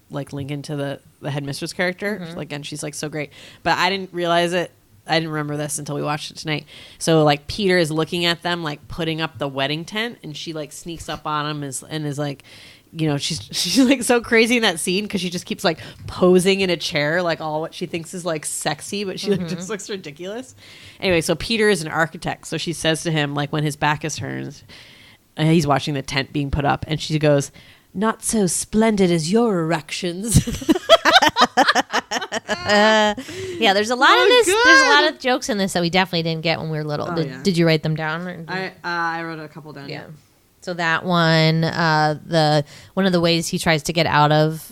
like link into the headmistress character. Again, she's like so great, but I didn't realize it. I didn't remember this until we watched it tonight. So like Peter is looking at them like putting up the wedding tent, and she like sneaks up on him and is like, you know, she's like so crazy in that scene because she just keeps like posing in a chair, like all what she thinks is like sexy, but she like just looks ridiculous. Anyway, so Peter is an architect, so she says to him like when his back is turned, he's watching the tent being put up, and she goes, "Not so splendid as your erections." Yeah, there's a lot of this. There's a lot of jokes in this that we definitely didn't get when we were little. Did you write them down? Or I wrote a couple down. Yeah. So that one, one of the ways he tries to get out of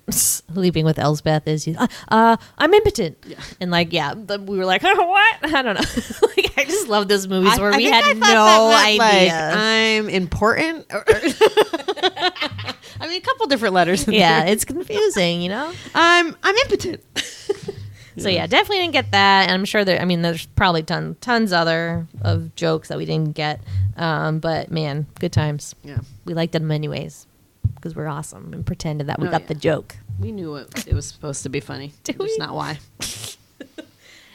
sleeping with Elsbeth is I'm impotent. Yeah. And like, we were like, oh, what? I don't know. Like, I just love those movies where we had no idea. Like, I'm important. I mean, a couple different letters. Yeah, it's confusing, you know. I'm impotent. So yeah, definitely didn't get that, and I'm sure there's probably tons other of jokes that we didn't get. But man, good times. Yeah, we liked them anyways because we're awesome and pretended that we got the joke. We knew it was supposed to be funny. Just not why.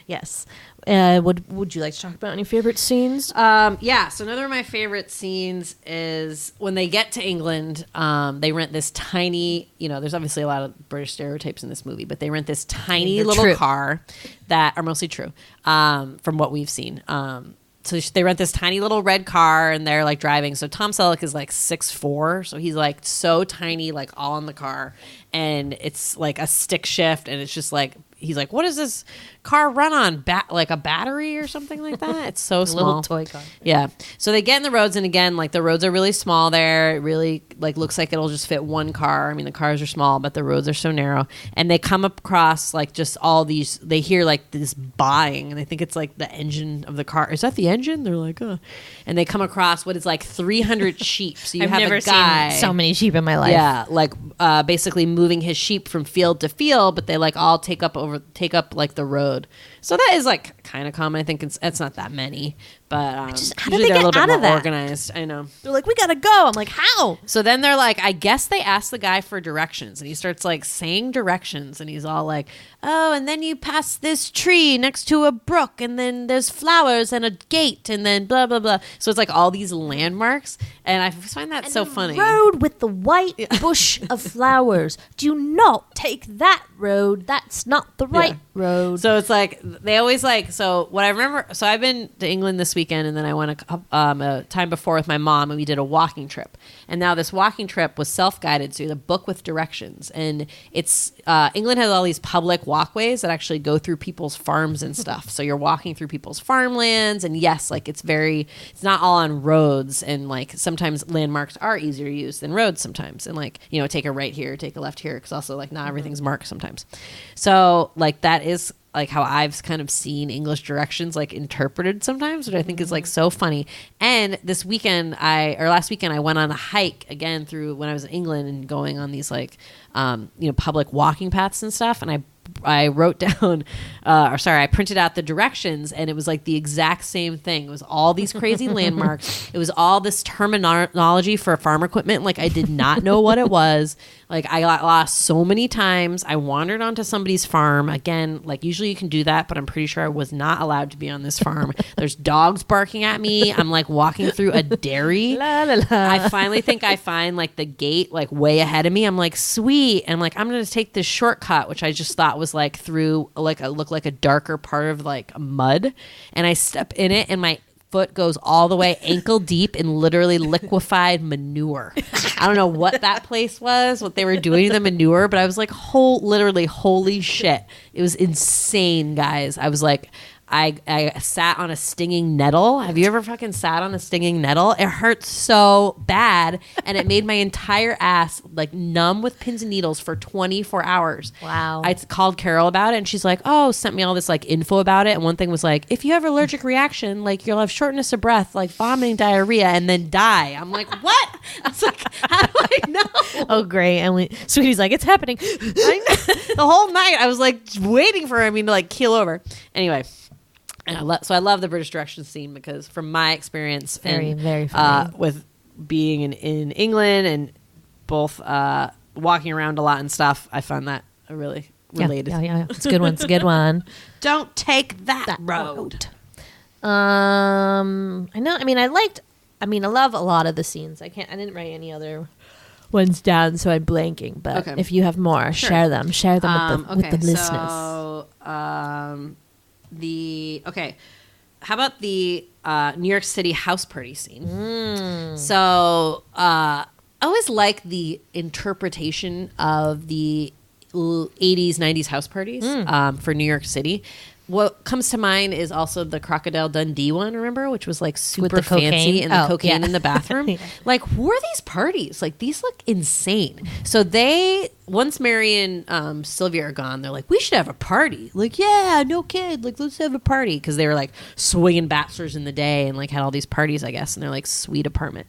Yes. Would you like to talk about any favorite scenes? Yeah. So another of my favorite scenes is when they get to England. They rent this tiny, there's obviously a lot of British stereotypes in this movie, but they rent this tiny little car that are mostly true from what we've seen. So they rent this tiny little red car and they're like driving. So Tom Selleck is like 6'4", so he's like so tiny, like all in the car, and it's like a stick shift, and it's just like he's like, what does this car run on? Like a battery or something like that? It's so small. Little toy car. Yeah. So they get in the roads, and again, like the roads are really small there. It really like looks like it'll just fit one car. I mean, the cars are small, but the roads are so narrow. And they come across like just all these, they hear like this buying, and they think it's like the engine of the car. Is that the engine? They're like, and they come across what is like 300 sheep. So you I've have never a guy, seen so many sheep in my life. Yeah, like basically moving his sheep from field to field, but they like all take up like the road. So that is like kind of common. I think it's not that many, but how usually did they they're get a little out bit of more that? organized. I know. They're like, we gotta go. I'm like, how? So then they're like, I guess they asked the guy for directions, and he starts like saying directions, and he's all like, oh, and then you pass this tree next to a brook, and then there's flowers and a gate, and then blah blah blah. So it's like all these landmarks, and I find that so funny. Road with the white bush of flowers. Do not take that road. That's not the right road. So it's like they always like. So what I remember. So I've been to England this weekend, and then I went a time before with my mom, and we did a walking trip. And now this walking trip was self-guided, so you had a book with directions. And it's England has all these public walkways that actually go through people's farms and stuff. So you're walking through people's farmlands, and yes, like it's not all on roads, and like sometimes landmarks are easier to use than roads sometimes. And like, take a right here, take a left here, because also like not everything's marked sometimes. So like that is like how I've kind of seen English directions like interpreted sometimes, which I think is like so funny. And last weekend I went on a hike again through when I was in England and going on these like public walking paths and stuff, and I wrote down I printed out the directions, and it was like the exact same thing. It was all these crazy landmarks. It was all this terminology for farm equipment. Like I did not know what it was. Like I got lost so many times. I wandered onto somebody's farm. Again, like usually you can do that, but I'm pretty sure I was not allowed to be on this farm. There's dogs barking at me. I'm like walking through a dairy. La, la, la. I finally think I find like the gate like way ahead of me. I'm like, sweet. And I'm like, I'm going to take this shortcut, which I just thought was like through like looked like a darker part of like mud. And I step in it, and my foot goes all the way ankle deep in literally liquefied manure. I don't know what that place was, what they were doing to the manure, but I was like, literally, holy shit. It was insane, guys. I was like, I sat on a stinging nettle. Have you ever fucking sat on a stinging nettle? It hurt so bad, and it made my entire ass like numb with pins and needles for 24 hours. Wow. I called Carol about it, and she's like, sent me all this like info about it. And one thing was like, if you have an allergic reaction, like you'll have shortness of breath, like vomiting, diarrhea, and then die. I'm like, what? I was like, how do I know? Oh, great. And Sweetie's like, it's happening. The whole night I was like waiting for him to like keel over. Anyway. And I love the British directions scene because from my experience very funny. with being in England and both walking around a lot and stuff. I found that really related. Yeah. It's a good one. It's a good one. Don't take that road. I know. I love a lot of the scenes. I didn't write any other ones down, so I'm blanking. But if you have more, share them. Share them with the listeners. So, how about the New York City house party scene? So, I always like the interpretation of the 80s, 90s house parties for New York City. What comes to mind is also the Crocodile Dundee one, remember? Which was like super fancy and the cocaine in the bathroom. Like, who are these parties? Like, these look insane. So once Mary and Sylvia are gone, they're like, we should have a party. Like, yeah, no kid. Like, let's have a party. Because they were like swinging bachelors in the day and like had all these parties, I guess. And they're like sweet apartment.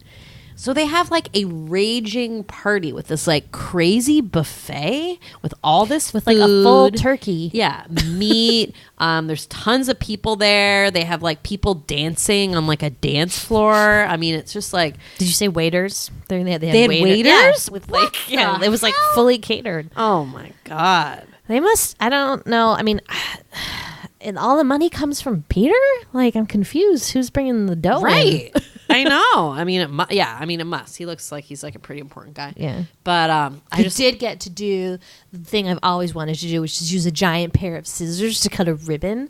So they have like a raging party with this like crazy buffet with all this with food. Like a full turkey. Yeah, meat. There's tons of people there. They have like people dancing on like a dance floor. I mean, it's just like. Did you say waiters? They had waiters? Yeah, with like it was like fully catered. Oh my God. They must. I don't know. I mean, and all the money comes from Peter. Like, I'm confused. Who's bringing the dough? Right. I know. I mean, it must. He looks like he's like a pretty important guy. Yeah. But I did get to do the thing I've always wanted to do, which is use a giant pair of scissors to cut a ribbon.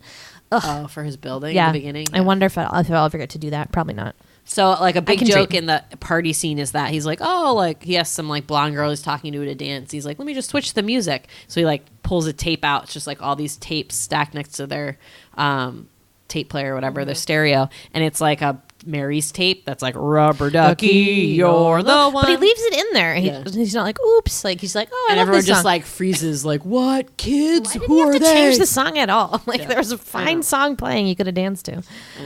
Oh, for his building in the beginning. I wonder if I'll ever get to do that. Probably not. So, like, a big joke in the party scene is that he's like, oh, like, he has some, like, blonde girl he's talking to at a dance. He's like, let me just switch the music. So he, like, pulls a tape out. It's just, like, all these tapes stacked next to their tape player or whatever, their stereo. And it's, like, a Mary's tape that's like rubber ducky, you're the one. But he leaves it in there. He's not like, oops. Like, he's like, oh, I and love everyone this song. just like freezes. Like, what kids? Why Who are didn't you have to they? change the song at all? Like, there was a fine song playing you could have danced to.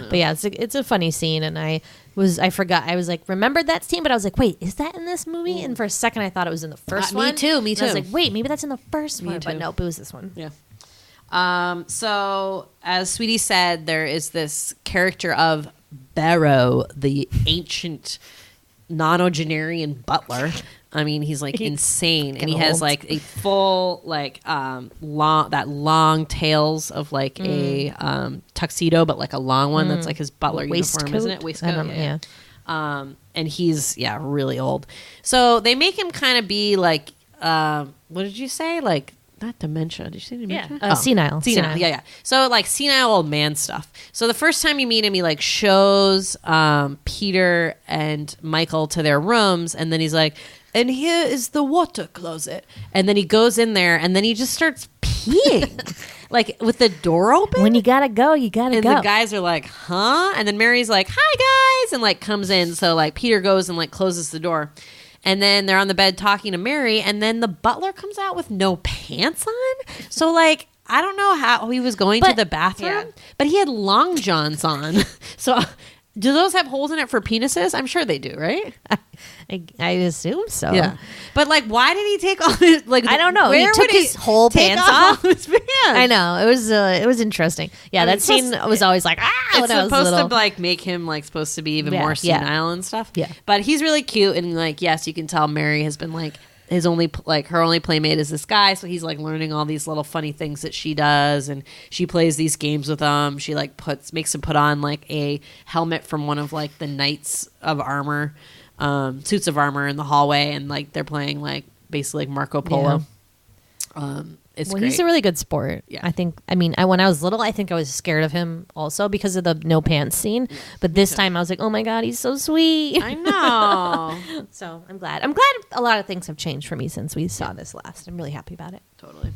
But yeah, it's a funny scene, and I forgot. I was like, remembered that scene, but I was like, wait, is that in this movie? And for a second, I thought it was in the first one. Me too. And I was like, wait, maybe that's in the first one. But nope, it was this one. Yeah. So as Sweetie said, there is this character of Barrow, the ancient nonagenarian butler. I mean, he's like insane, and he has like a full like long tails of like a tuxedo, but like a long one that's like his butler uniform, isn't it? Waistcoat, yeah. And he's really old. So they make him kind of be like what did you say? Like not dementia. Did you say dementia? Yeah. Senile. Yeah. So like senile old man stuff. So the first time you meet him, he like shows Peter and Michael to their rooms, and then he's like, and here is the water closet. And then he goes in there, and then he just starts peeing. Like with the door open. When you gotta go, you gotta go. And the guys are like, huh? And then Mary's like, hi guys, and like comes in. So like Peter goes and like closes the door. And then they're on the bed talking to Mary, and then the butler comes out with no pants on. So, like, I don't know how he was going to the bathroom, but he had long johns on. So, do those have holes in it for penises? I'm sure they do, right? I assume so. Yeah. But, like, why did he take off his, like, I don't know. Where he took his whole pants off. His pants? I know. It was interesting. Yeah, that scene was always like, it's supposed to, like, make him, like, supposed to be even more senile and stuff. Yeah. But he's really cute, and, like, yes, you can tell Mary has been, like, her only playmate is this guy, so he's like learning all these little funny things that she does, and she plays these games with him. She like makes him put on like a helmet from one of like the knights of armor, suits of armor in the hallway, and like they're playing like basically like Marco Polo. It's great. He's a really good sport. Yeah. I think. I mean, when I was little, I think I was scared of him also because of the no pants scene. But this time, I was like, oh my god, he's so sweet. I know. So I'm glad. I'm glad a lot of things have changed for me since we saw this last. I'm really happy about it. Totally.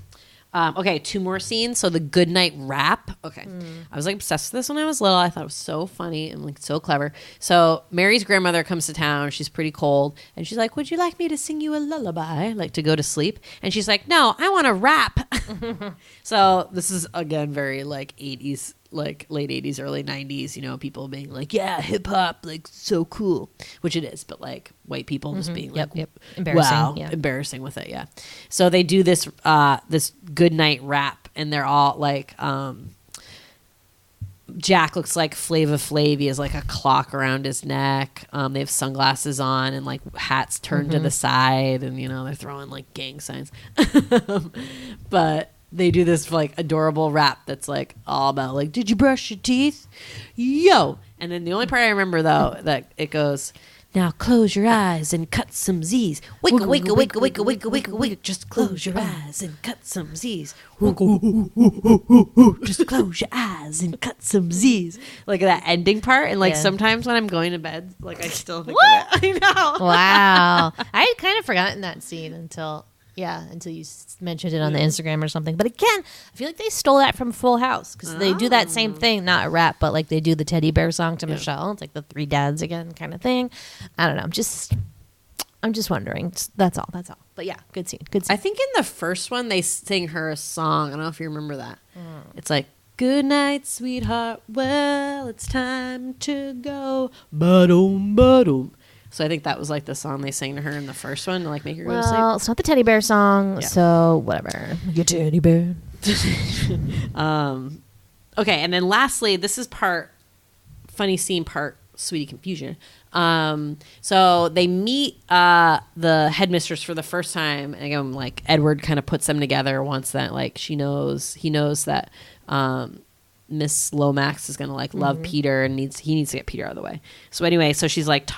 Okay, 2 more scenes. So the goodnight rap. Okay. I was like obsessed with this when I was little. I thought it was so funny and like so clever. So Mary's grandmother comes to town. She's pretty cold. And she's like, would you like me to sing you a lullaby? Like to go to sleep? And she's like, no, I want to rap. So this is again very like 80s, like late 80s, early 90s, you know, people being like, yeah, hip hop, like so cool, which it is, but like white people just being like, embarrassing, wow, embarrassing with it, yeah. So they do this this good night rap, and they're all like Jack looks like Flava Flav. He has like a clock around his neck. They have sunglasses on and like hats turned to the side, and they're throwing like gang signs. But they do this like adorable rap that's like all about like, did you brush your teeth? Yo. And then the only part I remember though that it goes, now close your eyes and cut some Z's. Wicka, wicka, wicka, wicka, wicka, wicka, wicka. Just close your eyes and cut some Z's. Just close your eyes and cut some Z's. Like that ending part. And like sometimes when I'm going to bed, like I still think of it. I know. Wow. I had kind of forgotten that scene until you mentioned it on the Instagram or something. But again, I feel like they stole that from Full House because they do that same thing, not a rap, but like they do the teddy bear song to Michelle. It's like the three dads again kind of thing. I don't know. I'm just wondering. That's all. But yeah, good scene. I think in the first one they sing her a song. I don't know if you remember that. It's like, good night, sweetheart. Well, it's time to go. Ba-dum, ba-dum. So I think that was like the song they sang to her in the first one to like make her go to sleep. Well, it's not the teddy bear song, so whatever. Your teddy bear. Okay, and then lastly, this is part funny scene, part sweetie confusion. So they meet the headmistress for the first time, and again, like Edward kind of puts them together once that like he knows that Miss Lomax is gonna like love Peter and he needs to get Peter out of the way. So anyway, so she's like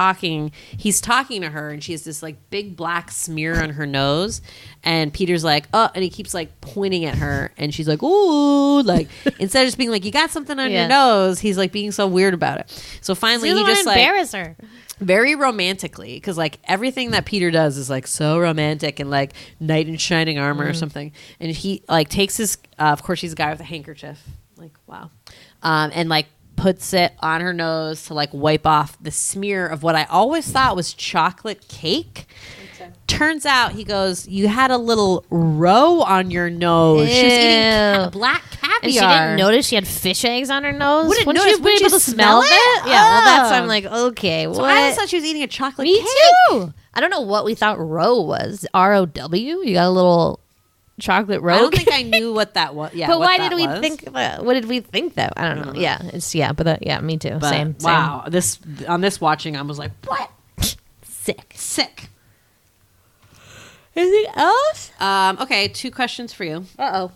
he's talking to her, and she has this like big black smear on her nose, and Peter's like, oh, and he keeps like pointing at her, and she's like, ooh, like instead of just being like, you got something on your nose, he's like being so weird about it. So finally he just like embarrass her very romantically, because like everything that Peter does is like so romantic and like knight in shining armor or something, and he like takes his of course he's a guy with a handkerchief. Like, wow. And like puts it on her nose to like wipe off the smear of what I always thought was chocolate cake. Okay. Turns out, he goes, you had a little row on your nose. Ew. She was eating black caviar. And she didn't notice she had fish eggs on her nose. Wouldn't she be able to smell it? Yeah, well, that's I'm like, okay. So I always thought she was eating a chocolate Me cake. too. I don't know what we thought row was. R-O-W? You got a little chocolate rogue. I don't think I knew what that was. Yeah, but why did we think? What did we think though? I don't know. Yeah, it's me too. But, same. Wow, this watching, I was like, what? Sick. Anything else? Okay, 2 questions for you. Uh-oh.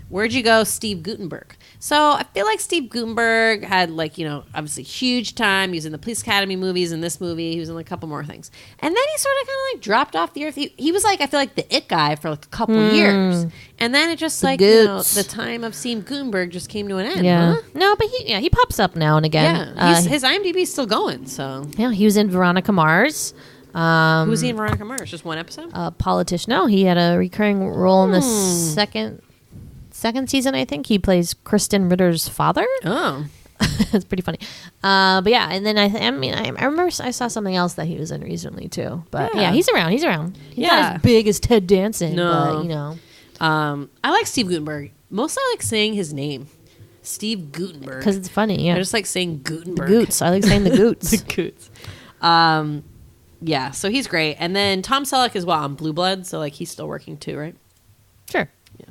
Where'd you go, Steve Guttenberg? So I feel like Steve Guttenberg had like, obviously huge time. He was in the Police Academy movies, in this movie. He was in like a couple more things. And then he sort of kind of like dropped off the earth. He was like, I feel like the it guy for like a couple years. And then it just like, the time of Steve Guttenberg just came to an end. Yeah. Huh? No, but he pops up now and again. Yeah. His IMDb's still going, so. Yeah, he was in Veronica Mars. Who was he in Veronica Mars? Just one episode? Politician. No, he had a recurring role in the second season, I think. He plays Kristen Ritter's father. Oh. It's pretty funny. But yeah, and then I remember I saw something else that he was in recently too. But yeah, he's around. He's not as big as Ted Danson, but I like Steve Guttenberg. Mostly I like saying his name. Steve Guttenberg. Because it's funny, yeah. I just like saying Guttenberg. The Goots. I like saying the Goots. The Goots. Yeah, so he's great. And then Tom Selleck is on Blue Blood, so like he's still working too, right? Sure. Yeah.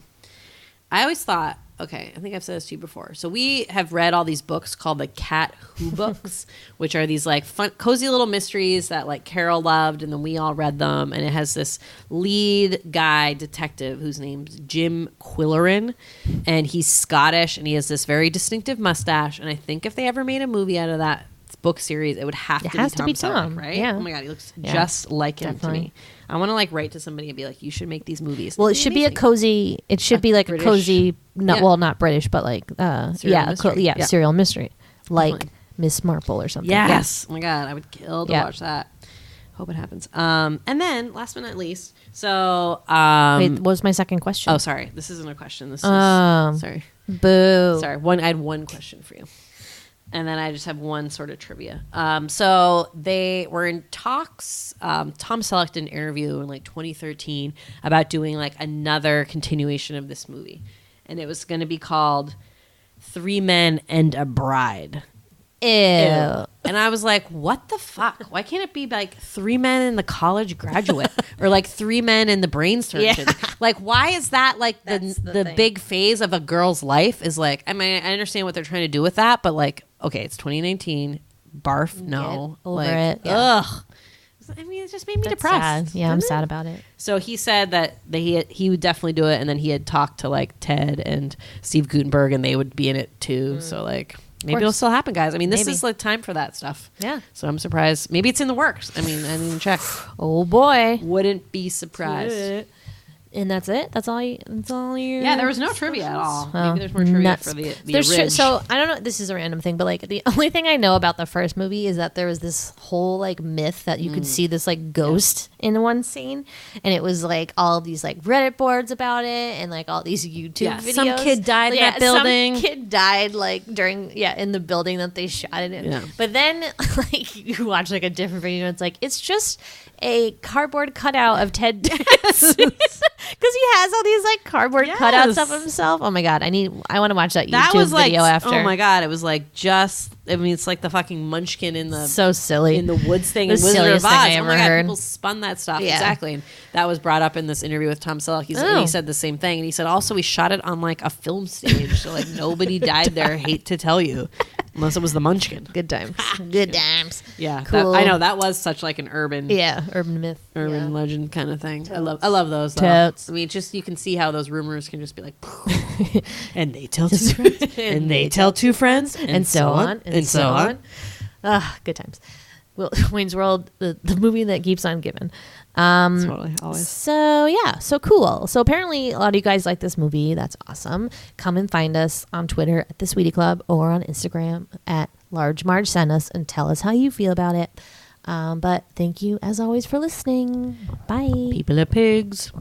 I always thought, okay, I think I've said this to you before. So we have read all these books called the Cat Who books, which are these like fun, cozy little mysteries that like Carol loved, and then we all read them. And it has this lead guy detective whose name's Jim Quillerin, and he's Scottish, and he has this very distinctive mustache. And I think if they ever made a movie out of that book series, it would have to be Tom Selleck, right? Yeah. Oh my god, he looks just like him to me. I want to like write to somebody and be like, you should make these movies. Well, it should be a cozy. It should be like British, a cozy. Not British, but like serial mystery, like definitely. Miss Marple or something. Yes. Oh my god, I would kill to watch that. Hope it happens. And then last but not least, so wait, what was my second question? Oh, sorry, this isn't a question. This is sorry. Boo. Sorry. I had one question for you. And then I just have one sort of trivia. So they were in talks. Tom Selleck did an interview in like 2013 about doing like another continuation of this movie. And it was going to be called 3 Men and a Bride. Ew. And I was like, what the fuck? Why can't it be like 3 men in the college graduate or like 3 men in the brain surgeon? Like, why is that like the big phase of a girl's life is like, I mean, I understand what they're trying to do with that, but like, okay, it's 2019. Barf, no. Get over like, it. Ugh. I mean, it just made me depressed. Sad. Yeah, I'm sad about it. So he said that he would definitely do it, and then he had talked to like Ted and Steve Guttenberg, and they would be in it too. So like, maybe it'll still happen, guys. I mean, this is like time for that stuff. Yeah. So I'm surprised. Maybe it's in the works. I mean, I didn't even check. Oh boy. Wouldn't be surprised. And that's it. That's all. That's all you. Yeah, there was no trivia at all. Oh, Maybe there's more trivia nuts. for the So I don't know. This is a random thing, but like the only thing I know about the first movie is that there was this whole like myth that you could see this like ghost in one scene, and it was like all of these like Reddit boards about it, and like all these YouTube videos. Some kid died in that building. Some kid died like during in the building that they shot it in. Yeah. But then like you watch like a different video, and it's like it's just a cardboard cutout of Ted Danson. Because he has all these like cardboard cutouts of himself. Oh my god, I want to watch that YouTube video after. Oh my god, it was like just. I mean, it's like the fucking Munchkin in the so silly in the woods thing. The and Wizard silliest of thing Oz. I Oh ever my god, heard. people spun that stuff Yeah. exactly. And that was brought up in this interview with Tom Selleck. And he said the same thing. And he said also we shot it on like a film stage, so like nobody died there. Hate to tell you, unless it was the Munchkin. Good times. Good times. Yeah, Cool. I know that was such like an urban myth, urban legend kind of thing. I love those. Though. Totes. I mean, just you can see how those rumors can just be like, and they tell two friends, and they tell two friends, and so on, and so on. Good times. Well, Wayne's World, the movie that keeps on giving. Totally, always. So cool. So apparently a lot of you guys like this movie. That's awesome. Come and find us on Twitter at The Sweetie Club or on Instagram at Large Marge. Send us and tell us how you feel about it. But thank you as always for listening. Bye. People are pigs.